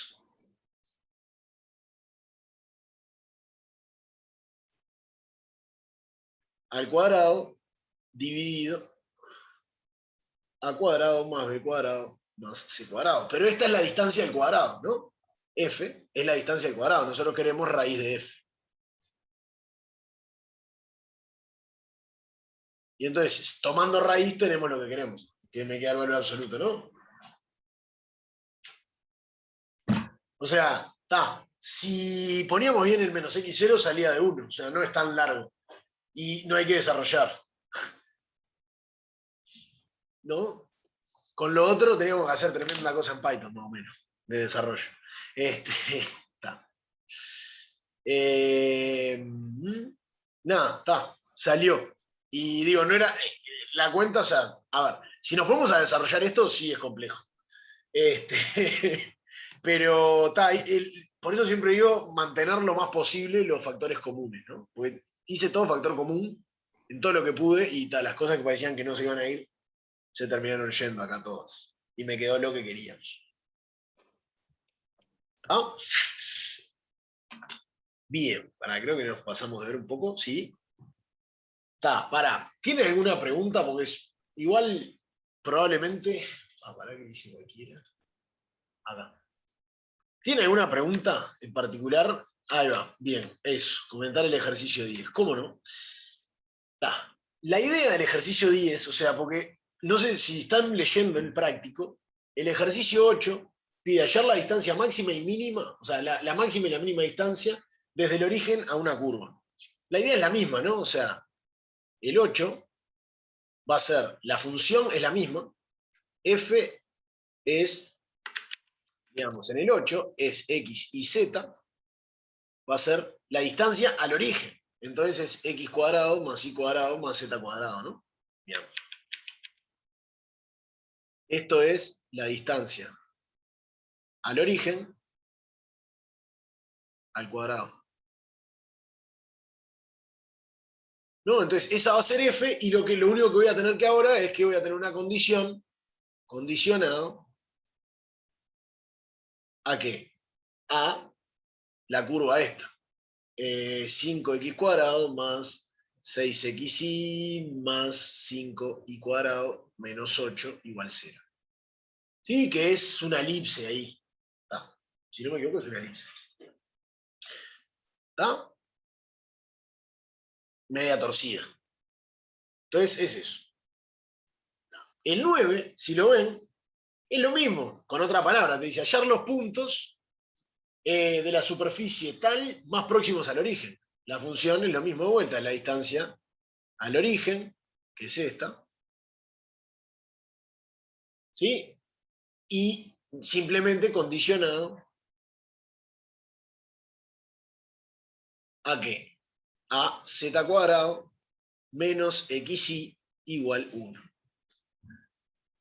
Al cuadrado dividido a cuadrado más b cuadrado más c cuadrado. Pero esta es la distancia del cuadrado, ¿no? F es la distancia del cuadrado. Nosotros queremos raíz de f. Y entonces, tomando raíz, tenemos lo que queremos, que me queda el valor absoluto, ¿no? O sea, si poníamos bien el menos x0 salía de 1, o sea, no es tan largo. Y no hay que desarrollar. ¿No? Con lo otro teníamos que hacer tremenda cosa en Python, más o menos, de desarrollo. Está. Nada, está, salió. Y digo, no era la cuenta, o sea, a ver, si nos ponemos a desarrollar esto, sí es complejo. Pero está, por eso siempre digo mantener lo más posible los factores comunes, ¿no? Porque hice todo factor común en todo lo que pude y las cosas que parecían que no se iban a ir se terminaron yendo acá todas. Y me quedó lo que queríamos. ¿Ah? Bien, creo que nos pasamos de ver un poco, ¿sí? ¿Tiene alguna pregunta? Porque es igual, probablemente. Pará que dice cualquiera. Acá. ¿Tiene alguna pregunta en particular? Ahí va, bien, eso, comentar el ejercicio 10. ¿Cómo no? La idea del ejercicio 10, o sea, porque no sé si están leyendo en práctico, el ejercicio 8 pide hallar la distancia máxima y mínima, o sea, la máxima y la mínima distancia desde el origen a una curva. La idea es la misma, ¿no? O sea, el 8 va a ser, la función es la misma, f es, digamos, en el 8 es x y z, va a ser la distancia al origen. Entonces es x cuadrado más y cuadrado más z cuadrado, ¿no? Bien. Esto es la distancia al origen al cuadrado. ¿No? Entonces esa va a ser f y lo único que voy a tener que ahora es que voy a tener una condición, condicionado ¿a qué? A la curva esta. 5x cuadrado más 6xy más 5y cuadrado menos 8 igual 0. Sí, que es una elipse ahí. Si no me equivoco es una elipse. ¿Está? Media torcida. Entonces es eso. El 9, si lo ven, es lo mismo, con otra palabra, te dice hallar los puntos de la superficie tal más próximos al origen. La función es lo mismo de vuelta, es la distancia al origen, que es esta, ¿sí? Y simplemente condicionado ¿a qué? A z cuadrado menos xy igual 1.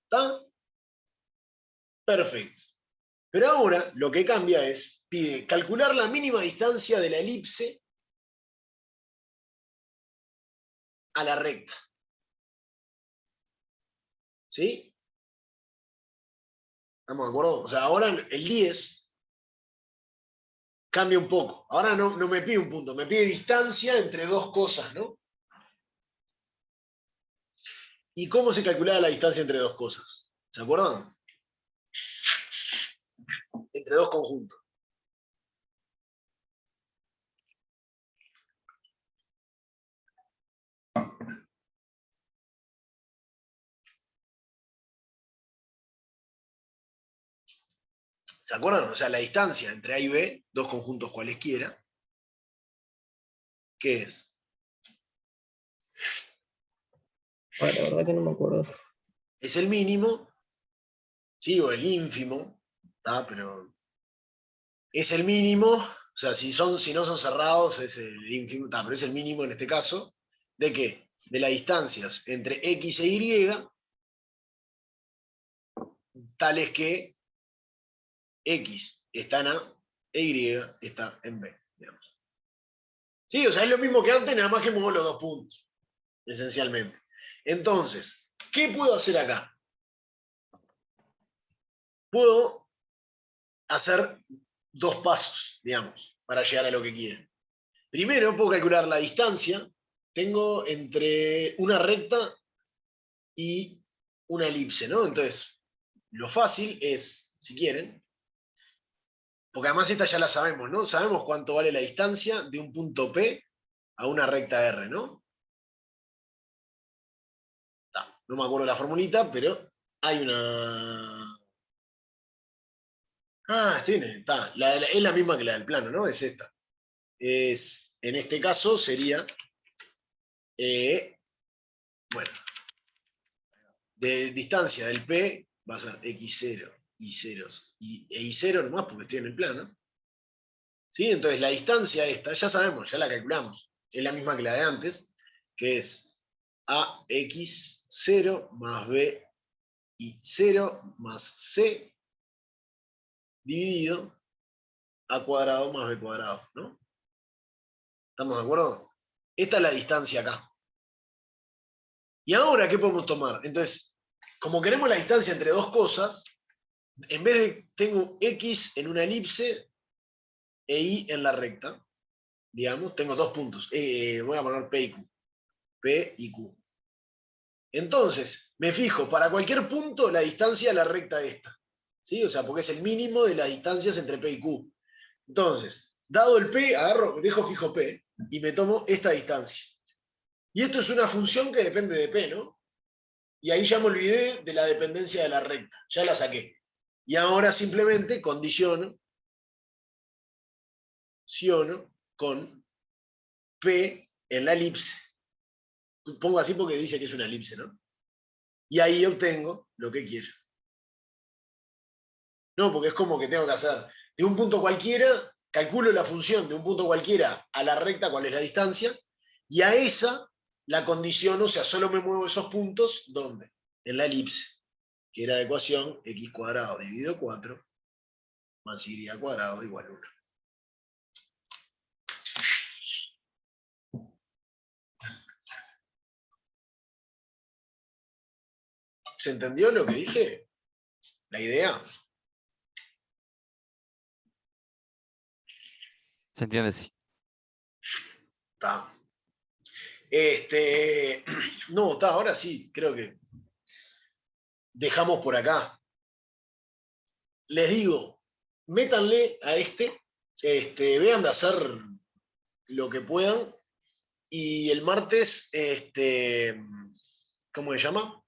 ¿Está? Perfecto. Pero ahora lo que cambia es, pide calcular la mínima distancia de la elipse a la recta. ¿Sí? ¿Estamos de acuerdo? O sea, ahora el 10 cambia un poco. Ahora no me pide un punto, me pide distancia entre dos cosas, ¿no? ¿Y cómo se calculaba la distancia entre dos cosas? ¿Se acuerdan? Entre dos conjuntos. ¿Se acuerdan? O sea, la distancia entre A y B, dos conjuntos cualesquiera, ¿qué es? La verdad que no me acuerdo. Es el mínimo, ¿sí? O el ínfimo, ¿tá? Pero es el mínimo, o sea, si no son cerrados, es el ínfimo, ¿tá? Pero es el mínimo en este caso, ¿de qué? De las distancias entre X e Y, tales que X está en A e Y está en B, digamos. Sí, o sea, es lo mismo que antes, nada más que muevo los dos puntos, esencialmente. Entonces, ¿qué puedo hacer acá? Puedo hacer dos pasos, digamos, para llegar a lo que quiero. Primero, puedo calcular la distancia. Tengo entre una recta y una elipse, ¿no? Entonces, lo fácil es, si quieren, porque además esta ya la sabemos, ¿no? Sabemos cuánto vale la distancia de un punto P a una recta R, ¿no? No me acuerdo la formulita, pero hay Ah, está. Es la misma que la del plano, ¿no? Es esta. En este caso sería, bueno, de distancia del P va a ser X0, Y0, e Y0 nomás porque estoy en el plano. ¿Sí? Entonces la distancia esta, ya sabemos, ya la calculamos. Es la misma que la de antes, que es AX0 más BY0 más C dividido A cuadrado más B cuadrado, ¿no? ¿Estamos de acuerdo? Esta es la distancia acá. ¿Y ahora qué podemos tomar? Entonces, como queremos la distancia entre dos cosas, en vez de tengo X en una elipse e Y en la recta, digamos, tengo dos puntos. Voy a poner P y Q. P y Q. Entonces, me fijo, para cualquier punto, la distancia a la recta esta. ¿Sí? O sea, porque es el mínimo de las distancias entre P y Q. Entonces, dado el P, dejo fijo P y me tomo esta distancia. Y esto es una función que depende de P, ¿no? Y ahí ya me olvidé de la dependencia de la recta. Ya la saqué. Y ahora simplemente condiciono con P en la elipse. Pongo así porque dice que es una elipse, ¿no? Y ahí obtengo lo que quiero. No, porque es como que tengo que hacer de un punto cualquiera, calculo la función de un punto cualquiera a la recta, cuál es la distancia, y a esa la condiciono, o sea, solo me muevo esos puntos, ¿dónde? En la elipse, que era la ecuación x cuadrado dividido 4 más y cuadrado igual a 1. ¿Se entendió lo que dije? ¿La idea? ¿Se entiende? Sí. Está. No, está, ahora sí, creo que dejamos por acá. Les digo, métanle a vean de hacer lo que puedan, y el martes, ¿cómo se llama?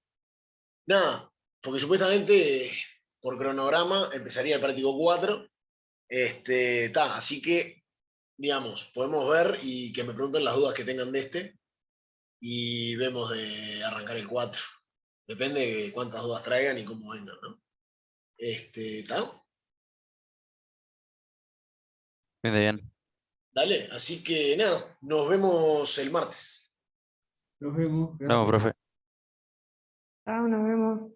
Nada, porque supuestamente por cronograma empezaría el práctico 4, así que, digamos, podemos ver y que me pregunten las dudas que tengan de y vemos de arrancar el 4. Depende de cuántas dudas traigan y cómo vengan, ¿no? ¿Está? Bien. Dale, así que nada, nos vemos el martes. Nos vemos. No, Gracias. profe. Chao, nos vemos.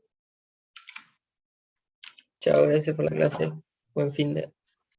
Chao, gracias por la clase. Buen fin de.